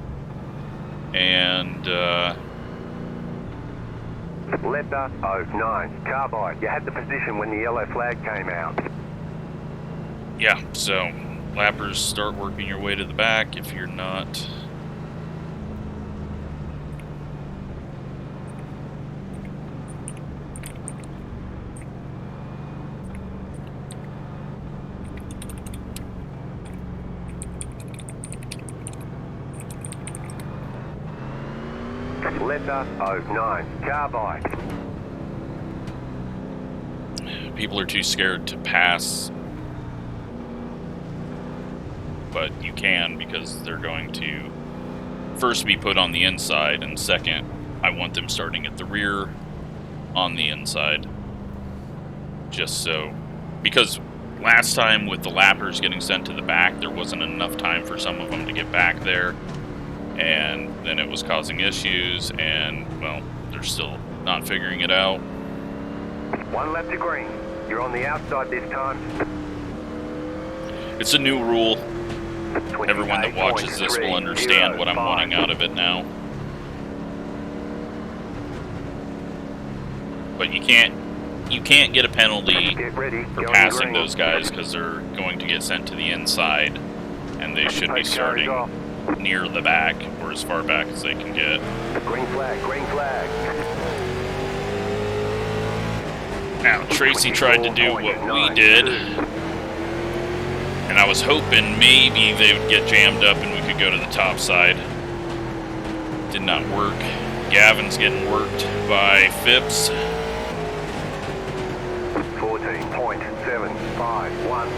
And Letter 09. Carbide. You had the position when the yellow flag came out. yeah, so lappers, start working your way to the back if you're not. Letter 09. Carbide. People are too scared to pass, but you can, because they're going to first be put on the inside, and second, I want them starting at the rear on the inside. Just so, because last time with the lappers getting sent to the back, there wasn't enough time for some of them to get back there, and then it was causing issues, and, well, they're still not figuring it out. 1 lap to green. You're on the outside this time. It's a new rule. Everyone that watches this will understand what I'm wanting out of it now. But you can't get a penalty for passing those guys, because they're going to get sent to the inside, and they should be starting near the back, or as far back as they can get. Green flag, green flag. Now, Tracy tried to do what we did, and I was hoping maybe they would get jammed up and we could go to the top side. Did not work. Gavin's getting worked by Phipps. 14.751.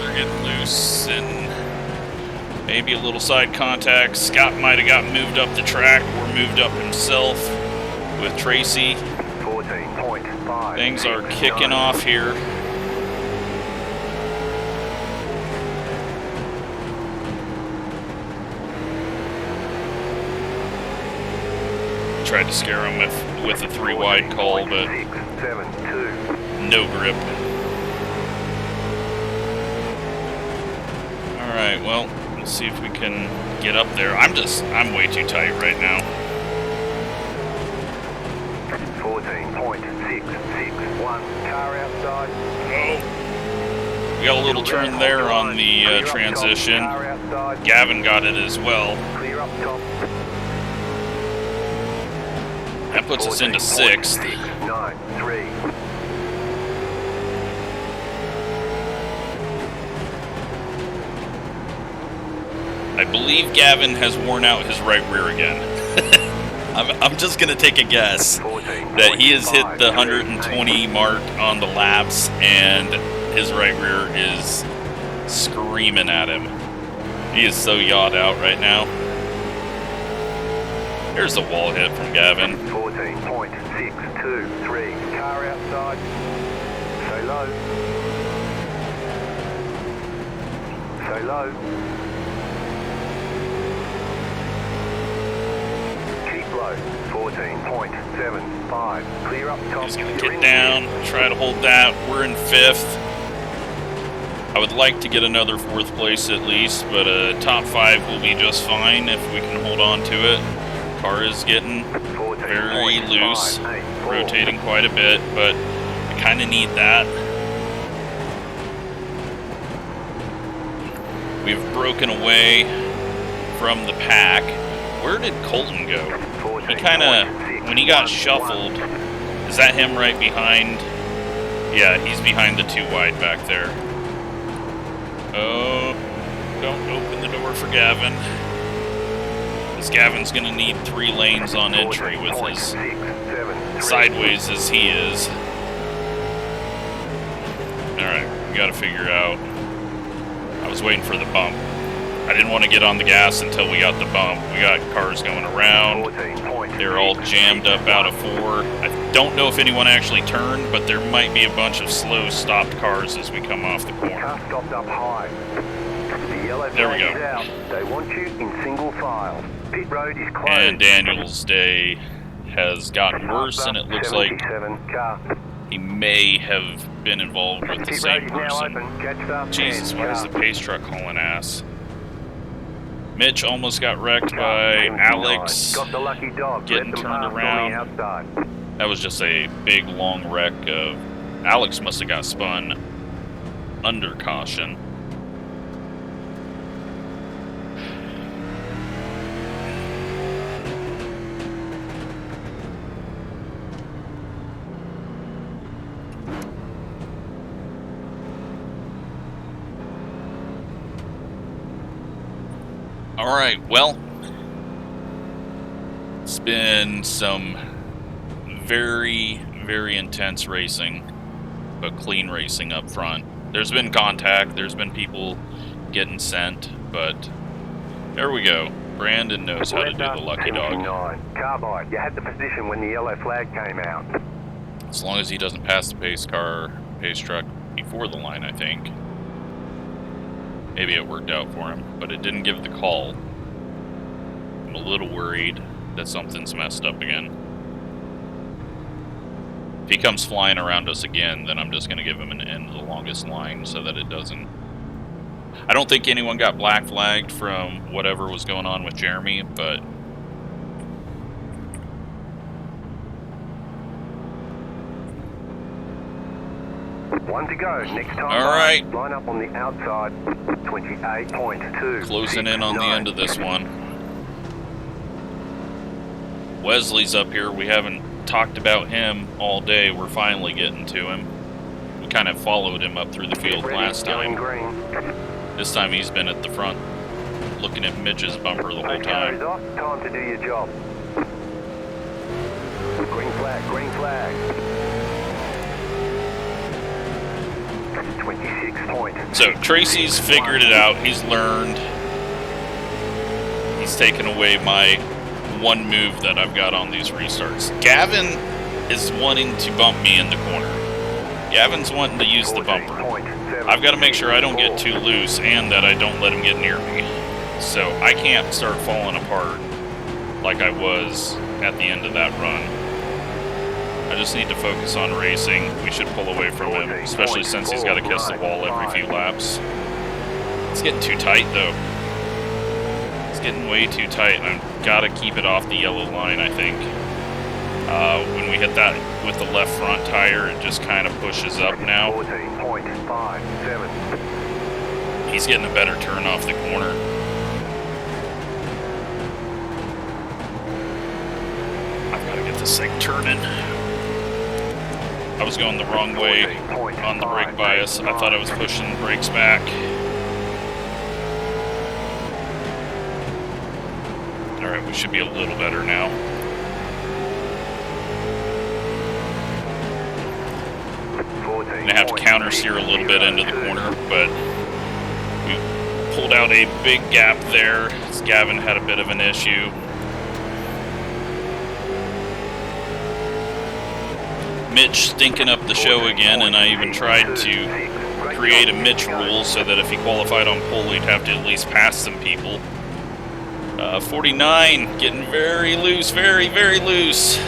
We're getting loose, and maybe a little side contact. Scott might have got moved up the track, or moved up himself with Tracy. 14.5. Things are kicking off here. Tried to scare him with a 3 wide call, but no grip. Alright, well, let's see if we can get up there. I'm way too tight right now. 14.661. Car outside. Oh. We got a little turn there on the transition. Gavin got it as well. Clear up top. That puts us into 6th. 693. I believe Gavin has worn out his right rear again. I'm just going to take a guess that he has hit the 120 mark on the laps, and his right rear is screaming at him. He is so yawed out right now. Here's the wall hit from Gavin. 14.623. Car outside. Stay low. Stay low. Keep low. 14.75. Clear up top. He's going to get down, try to hold that. We're in 5th. I would like to get another 4th place at least, but top 5 will be just fine if we can hold on to it. Car is getting very loose, rotating quite a bit, but I kind of need that. We've broken away from the pack. Where did Colton go? He kind of, when he got shuffled, is that him right behind? Yeah, he's behind the 2 wide back there. Oh, don't open the door for Gavin. Because Gavin's going to need 3 lanes on entry with his sideways as he is. Alright, we got to figure out. I was waiting for the bump. I didn't want to get on the gas until we got the bump. We got cars going around. They're all jammed up out of 4. I don't know if anyone actually turned, but there might be a bunch of slow stopped cars as we come off the corner. There we go. They want you in single file. Pit road is closed. And Daniel's day has gotten worse, and it looks like he may have been involved with the same person. Jesus, why is the pace truck hauling ass? Mitch almost got wrecked by Alex getting turned around. That was just a big, long wreck of... Alex must have got spun under caution. Alright, well, it's been some very, very intense racing, but clean racing up front. There's been contact, there's been people getting sent, but there we go. Brandon knows how to do the lucky dog. Carbide, you had the position when the yellow flag came out. As long as he doesn't pass the pace truck before the line, I think. Maybe it worked out for him, but it didn't give the call. I'm a little worried that something's messed up again. If he comes flying around us again, then I'm just going to give him an end of the longest line so that it doesn't... I don't think anyone got black flagged from whatever was going on with Jeremy, but... One to go. Next time. All right. Line up on the outside. 28.2. Closing in on the end of this one. Wesley's up here. We haven't talked about him all day. We're finally getting to him. We kind of followed him up through the field last time. This time he's been at the front, looking at Mitch's bumper the whole time. Time to do your job. Green flag. Green flag. 26 points. So Tracy's figured it out. He's learned. He's taken away my one move that I've got on these restarts. Gavin is wanting to bump me in the corner. Gavin's wanting to use the bumper. I've got to make sure I don't get too loose and that I don't let him get near me. So I can't start falling apart like I was at the end of that run. I just need to focus on racing. We should pull away from him, especially since he's got to kiss the wall every few laps. It's getting too tight, though. It's getting way too tight. I've got to keep it off the yellow line, I think. When we hit that with the left front tire, it just kind of pushes up now. He's getting a better turn off the corner. I've got to get this thing turning. I was going the wrong way on the brake bias. I thought I was pushing brakes back. Alright, we should be a little better now. I'm gonna have to counter steer a little bit into the corner, but we pulled out a big gap there as Gavin had a bit of an issue. Mitch stinking up the show again, and I even tried to create a Mitch rule so that if he qualified on pole, he'd have to at least pass some people. 49, getting very loose, very, very loose.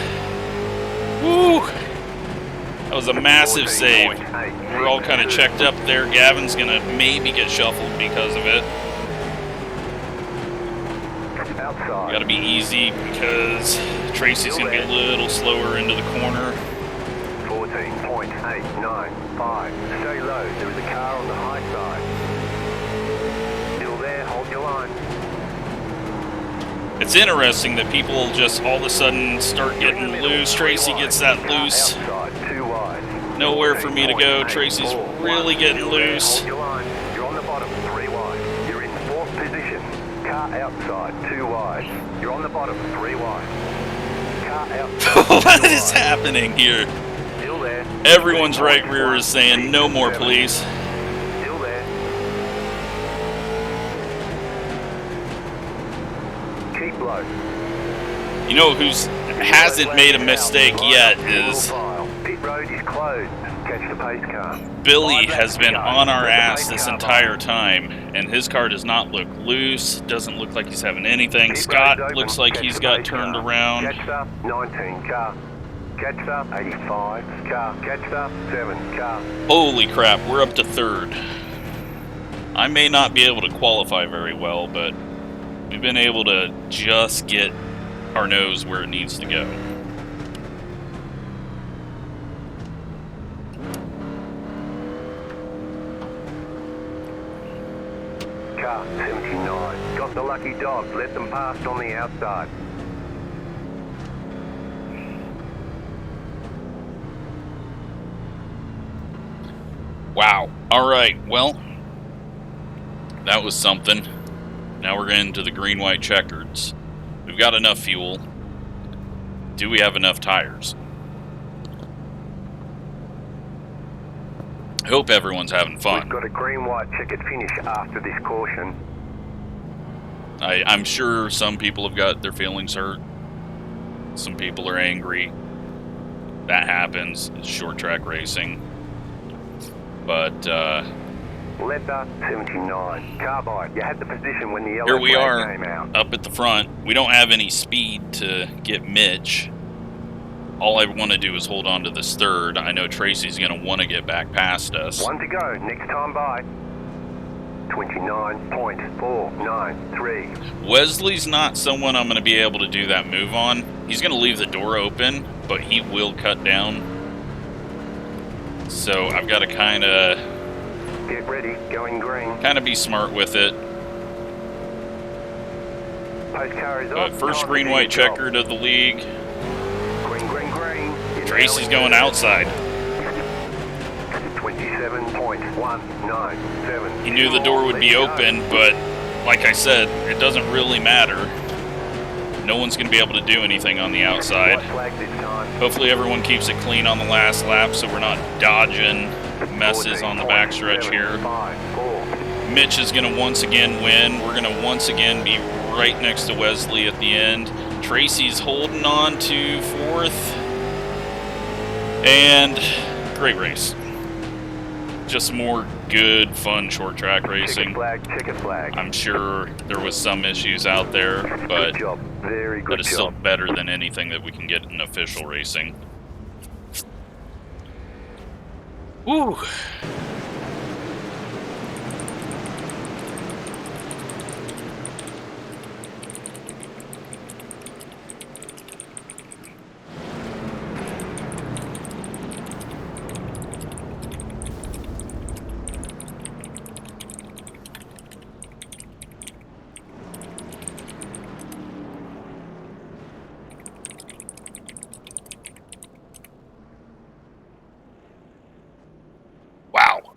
Woo! That was a massive save. We're all kind of checked up there. Gavin's going to maybe get shuffled because of it. Got to be easy because Tracy's going to be a little slower into the corner. 14.895. Stay low. There is a car on the high side. Still there. Hold your line. It's interesting that people just all of a sudden start getting loose. Tracy gets that loose. Nowhere for me to go. Tracy's really getting loose. Hold your line. You're on the bottom. 3 wide. You're in 4th position. Car outside. 2 wide. You're on the bottom. 3 wide. Car outside. What is happening here? Still there. Everyone's right rear is saying no more, please. Still there. Keep low. You know who's hasn't made a mistake yet is Pit road is closed. Catch the pace car. Billy has been on our ass this entire time, and his car does not look loose, doesn't look like he's having anything. Scott looks like he's got turned around. Catch up, 19 car. Catch up, 85 car. Catch up, 7 car. Holy crap, we're up to 3rd. I may not be able to qualify very well, but we've been able to just get our nose where it needs to go. Car 79. Got the lucky dog. Let them past on the outside. Wow. Alright, well, that was something. Now we're getting to the green-white checkers. We've got enough fuel. Do we have enough tires? I hope everyone's having fun. We've got a green-white checkered finish after this caution. I'm sure some people have got their feelings hurt. Some people are angry. That happens. It's short track racing. But, Leather 79. Carbide. You had the position when the yellow here we flag are, came out. up at the front. We don't have any speed to get Mitch. All I want to do is hold on to this 3rd. I know Tracy's going to want to get back past us. 1 to go. Next time by. 29.493. Wesley's not someone I'm going to be able to do that move on. He's going to leave the door open, but he will cut down. So I've got to kind of... Get ready. Going green. kind of be smart with it. Post car is But off. first Time to green-white do your job. checkered of the league. Green, green, green. Tracy's going outside. 27.197. He knew the door would be open, but like I said, it doesn't really matter. No one's going to be able to do anything on the outside. Hopefully everyone keeps it clean on the last lap so we're not dodging messes on the backstretch here. Mitch is going to once again win. We're going to once again be right next to Wesley at the end. Tracy's holding on to 4th. And great race. Just more good, fun short track racing. Checkered flag. I'm sure there was some issues out there, but Good job. Very good that is job. still better than anything that we can get in official racing. Woo!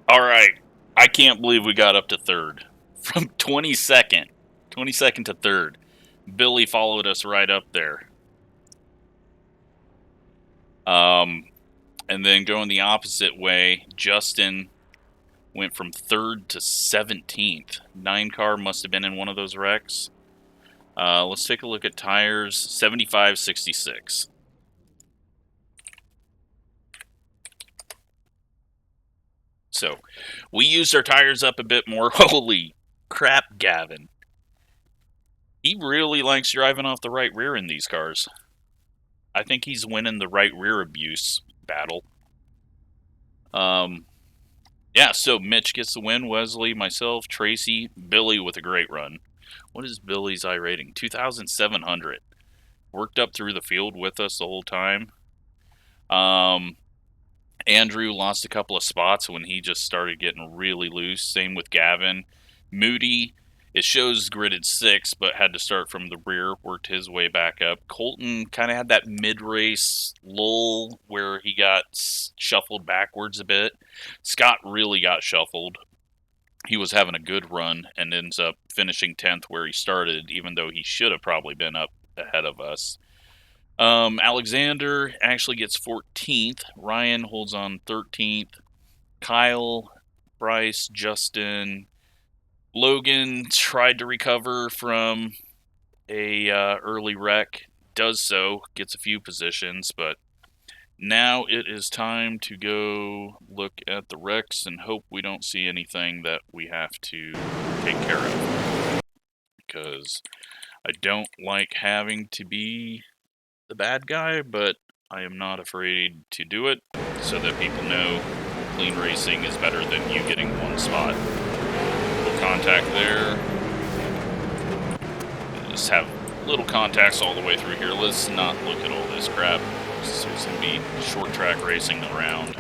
All right. I can't believe we got up to 3rd. From 22nd to 3rd. Billy followed us right up there. And then going the opposite way, Justin went from 3rd to 17th. 9 car must have been in one of those wrecks. Let's take a look at tires. 75-66. So, we used our tires up a bit more. Holy crap, Gavin. He really likes driving off the right rear in these cars. I think he's winning the right rear abuse battle. Yeah, so Mitch gets the win, Wesley, myself, Tracy, Billy with a great run. What is Billy's iRating? 2,700. Worked up through the field with us the whole time. Andrew lost a couple of spots when he just started getting really loose. Same with Gavin. Moody, it shows gridded 6, but had to start from the rear, worked his way back up. Colton kind of had that mid-race lull where he got shuffled backwards a bit. Scott really got shuffled. He was having a good run and ends up finishing 10th where he started, even though he should have probably been up ahead of us. Alexander actually gets 14th. Ryan holds on 13th. Kyle, Bryce, Justin, Logan tried to recover from a early wreck. Does so, gets a few positions, but now it is time to go look at the wrecks and hope we don't see anything that we have to take care of. Because I don't like having to be the bad guy, but I am not afraid to do it so that people know clean racing is better than you getting one spot. Little contact there. Just have little contacts all the way through here. Let's not look at all this crap. This is going to be short track racing around.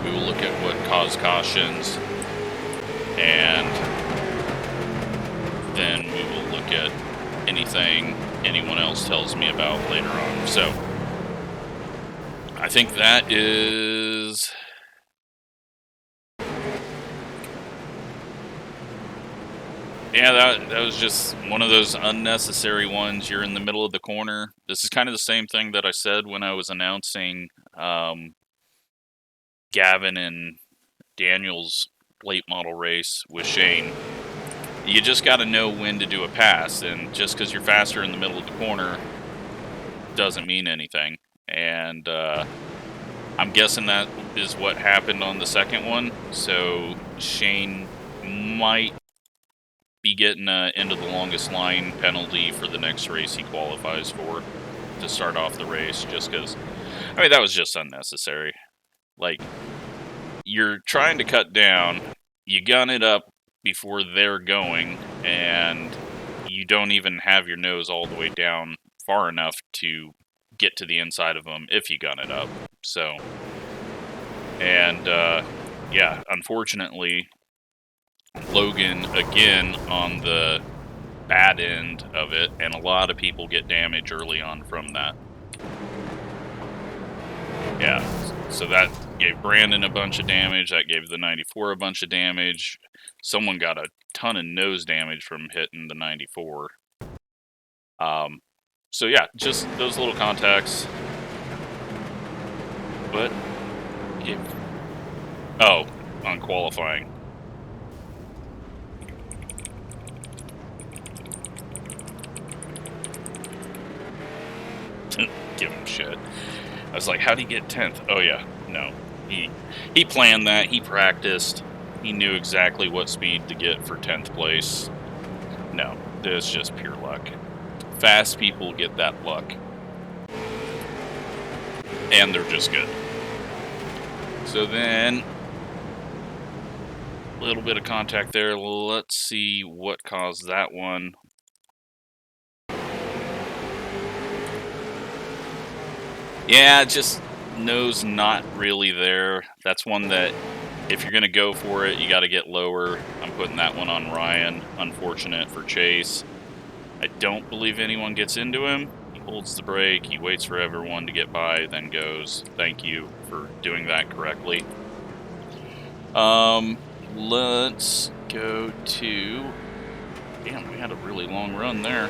We will look at what caused cautions, and then we will look at anything anyone else tells me about later on. So I think that is that was just one of those unnecessary ones. You're in the middle of the corner. This is kind of the same thing that I said when I was announcing Gavin and Daniel's late model race with Shane. You just got to know when to do a pass, and just because you're faster in the middle of the corner doesn't mean anything. And I'm guessing that is what happened on the second one. So Shane might be getting into the longest line penalty for the next race he qualifies for to start off the race, just because, I mean, that was just unnecessary. Like, you're trying to cut down, you gun it up before they're going, and you don't even have your nose all the way down far enough to get to the inside of them if you gun it up. So, and yeah, unfortunately, Logan again on the bad end of it, and a lot of people get damage early on from that. Yeah, so that gave Brandon a bunch of damage, that gave the 94 a bunch of damage. Someone got a ton of nose damage from hitting the 94. So yeah, just those little contacts. But, oh, on qualifying. Give him shit. I was like, how'd he get 10th? Oh yeah, no. He planned that, he practiced, he knew exactly what speed to get for 10th place. No, it's just pure luck. Fast people get that luck. And they're just good. So then, a little bit of contact there. Let's see what caused that one. Yeah, just nose not really there. That's one that, if you're going to go for it, you got to get lower. I'm putting that one on Ryan. Unfortunate for Chase. I don't believe anyone gets into him. He holds the brake. He waits for everyone to get by, then goes. Thank you for doing that correctly. Let's go to... Damn, we had a really long run there.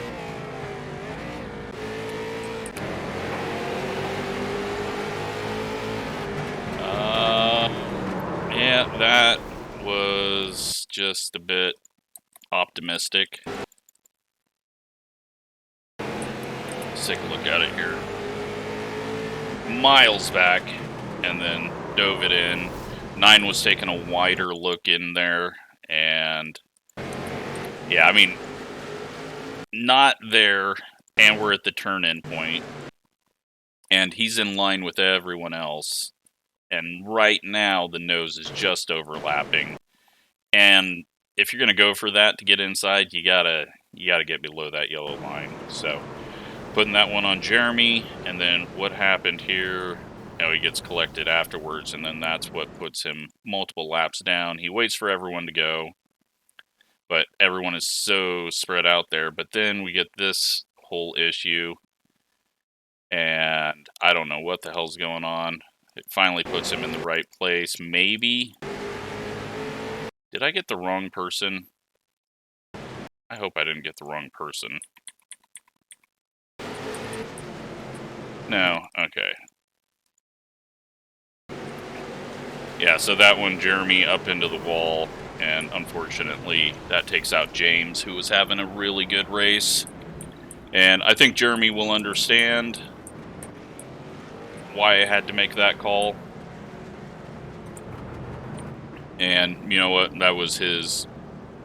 Yeah, that was just a bit optimistic. Let's take a look at it here. Miles back, and then dove it in. 9 was taking a wider look in there, and yeah, I mean, not there, and we're at the turn-in point, and he's in line with everyone else. And right now, the nose is just overlapping. And if you're going to go for that to get inside, you gotta get below that yellow line. So putting that one on Jeremy, and then what happened here, he gets collected afterwards, and then that's what puts him multiple laps down. He waits for everyone to go, but everyone is so spread out there. But then we get this whole issue, and I don't know what the hell's going on. It finally puts him in the right place. Maybe. Did I get the wrong person? I hope I didn't get the wrong person. No, okay. Yeah, so that one, Jeremy up into the wall, and unfortunately that takes out James, who was having a really good race. And I think Jeremy will understand why I had to make that call. And you know what? That was his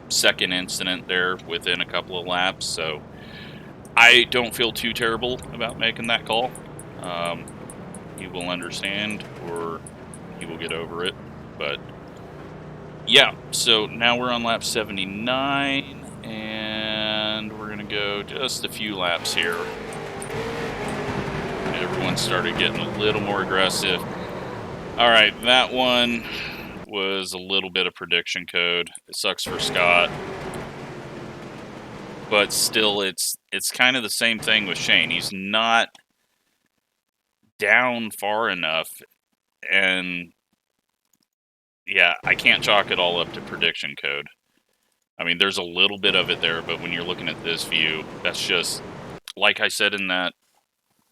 second incident there within a couple of laps, so I don't feel too terrible about making that call. He will understand, or he will get over it. But yeah, so now we're on lap 79, and we're gonna go just a few laps here. Everyone started getting a little more aggressive. All right, that one was a little bit of prediction code. It sucks for Scott, but still, it's kind of the same thing with Shane. He's not down far enough, and yeah, I can't chalk it all up to prediction code. I mean, there's a little bit of it there, but when you're looking at this view, that's just, like I said in that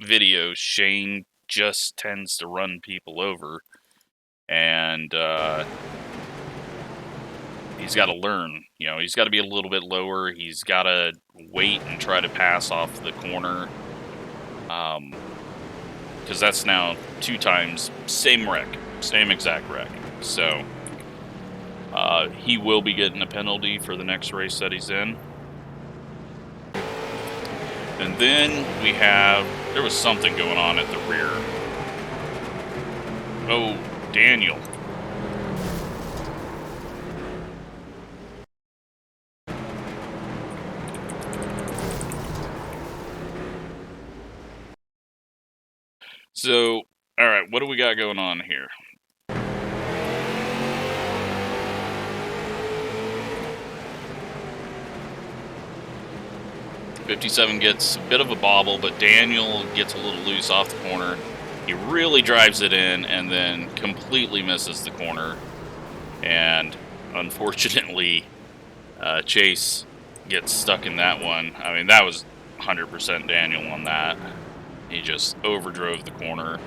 video, Shane just tends to run people over, and he's got to learn. He's got to be a little bit lower. He's got to wait and try to pass off the corner, because that's now 2 times same wreck, same exact wreck. So he will be getting a penalty for the next race that he's in. And then there was something going on at the rear. Oh, Daniel. So, all right, what do we got going on here? '57 gets a bit of a bobble, but Daniel gets a little loose off the corner. He really drives it in and then completely misses the corner. And unfortunately, Chase gets stuck in that one. I mean, that was 100% Daniel on that. He just overdrove the corner.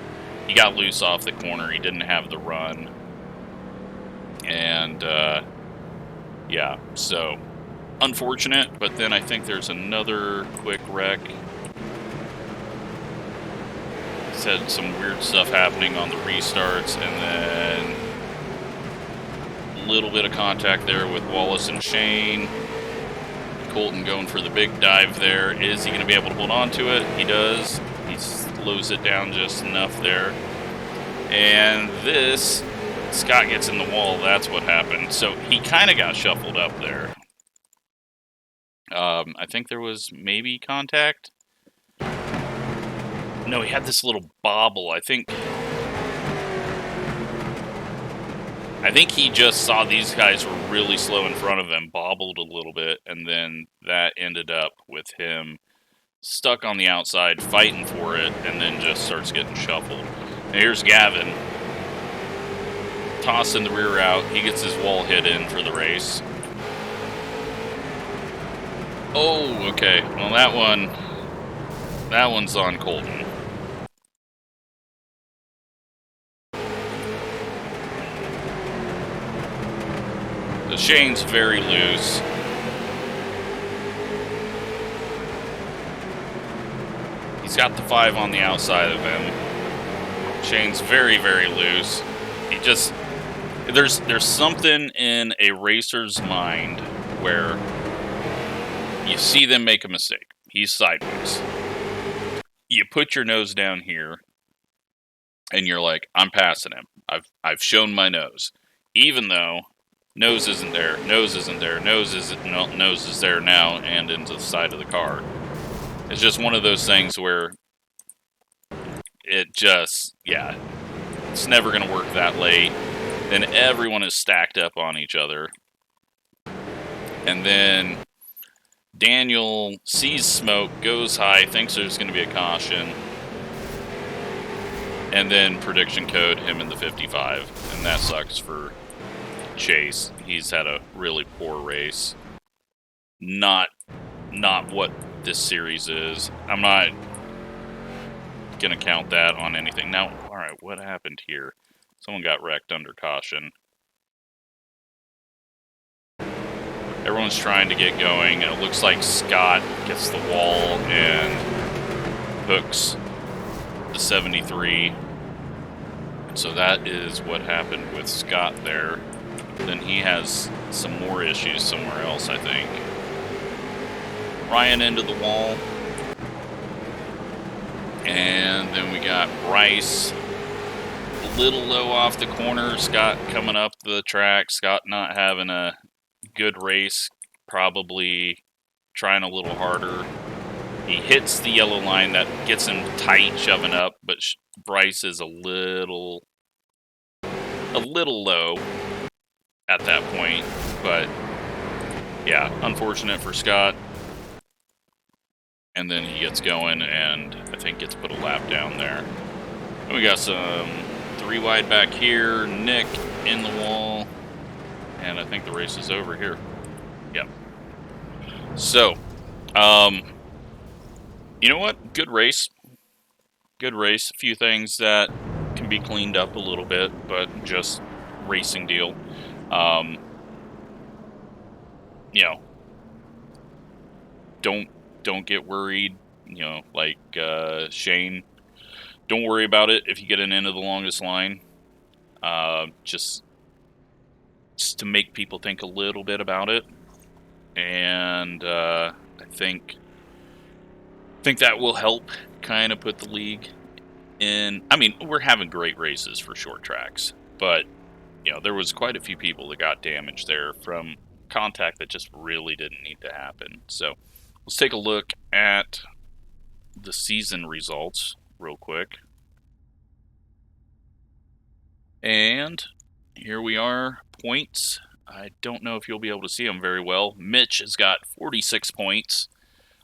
He got loose off the corner. He didn't have the run. And, yeah, so unfortunate, but then I think there's another quick wreck. He's had some weird stuff happening on the restarts, and then a little bit of contact there with Wallace and Shane. Colton going for the big dive there. Is he going to be able to hold on to it? He does. He slows it down just enough there. And this, Scott gets in the wall. That's what happened. So he kind of got shuffled up there. I think there was maybe contact. No, he had this little bobble. I think he just saw these guys were really slow in front of him, bobbled a little bit, and then that ended up with him stuck on the outside, fighting for it, and then just starts getting shuffled. Now here's Gavin, tossing the rear out. He gets his wall hit in for the race. Oh, okay. Well, that one's on Colton. The Shane's very loose. He's got the 5 on the outside of him. Shane's very, very loose. He just, there's something in a racer's mind where you see them make a mistake. He's sideways. You put your nose down here, and you're like, I'm passing him. I've shown my nose, even though nose isn't there, nose isn't there, nose isn't, no, nose is there now, and into the side of the car. It's just one of those things where it just, yeah, it's never gonna work that late. Then everyone is stacked up on each other, and then Daniel sees smoke, goes high, thinks there's gonna be a caution. And then prediction code him in the 55, and that sucks for Chase. He's had a really poor race. Not what this series is. I'm not gonna count that on anything. Now, alright, what happened here? Someone got wrecked under caution. Everyone's trying to get going, and it looks like Scott gets the wall and hooks the 73. So that is what happened with Scott there. Then he has some more issues somewhere else, I think. Ryan into the wall. And then we got Bryce a little low off the corner. Scott coming up the track. Scott not having a good race. Probably trying a little harder. He hits the yellow line. That gets him tight, shoving up. But Bryce is a little low at that point, but yeah, unfortunate for Scott. And then he gets going, and I think gets put a lap down there. And we got some 3 wide back here, Nick in the wall, and I think the race is over here. Yep. So, you know what? Good race. Good race. A few things that can be cleaned up a little bit, but just racing deal. You know, don't get worried. You know, like Shane, don't worry about it if you get an end of the longest line. Just to make people think a little bit about it, and I think that will help kind of put the league in. I mean, we're having great races for short tracks, but you know, there was quite a few people that got damaged there from contact that just really didn't need to happen. So let's take a look at the season results real quick. And here we are, points. I don't know if you'll be able to see them very well. Mitch has got 46 points,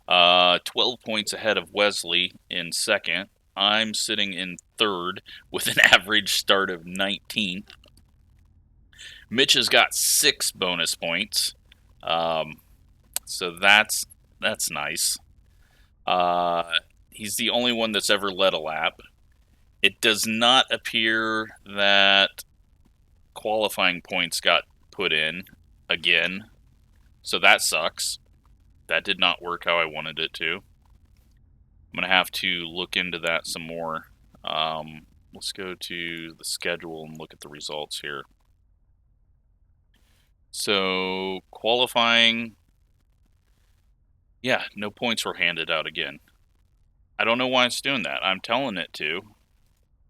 12 points ahead of Wesley in second. I'm sitting in third with an average start of 19th. Mitch has got 6 bonus points, so that's nice. He's the only one that's ever led a lap. It does not appear that qualifying points got put in again, so that sucks. That did not work how I wanted it to. I'm going to have to look into that some more. Let's go to the schedule and look at the results here. So, qualifying, yeah, no points were handed out again. I don't know why it's doing that. I'm telling it to,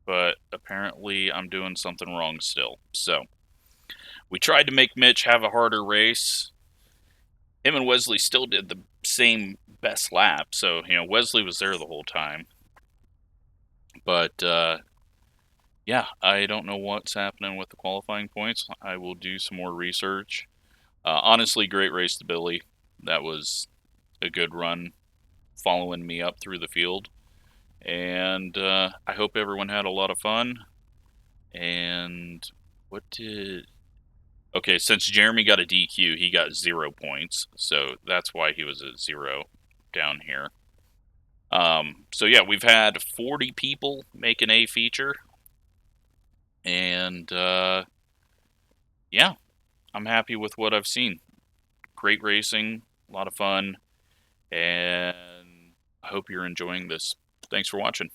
but apparently I'm doing something wrong still. So, we tried to make Mitch have a harder race. Him and Wesley still did the same best lap, so, you know, Wesley was there the whole time. But, yeah, I don't know what's happening with the qualifying points. I will do some more research. Honestly, great race to Billy. That was a good run following me up through the field. And I hope everyone had a lot of fun. And okay, since Jeremy got a DQ, he got 0 points. So that's why he was at 0 down here. So yeah, we've had 40 people make an A feature. And yeah, I'm happy with what I've seen. Great racing, a lot of fun, and I hope you're enjoying this. Thanks for watching.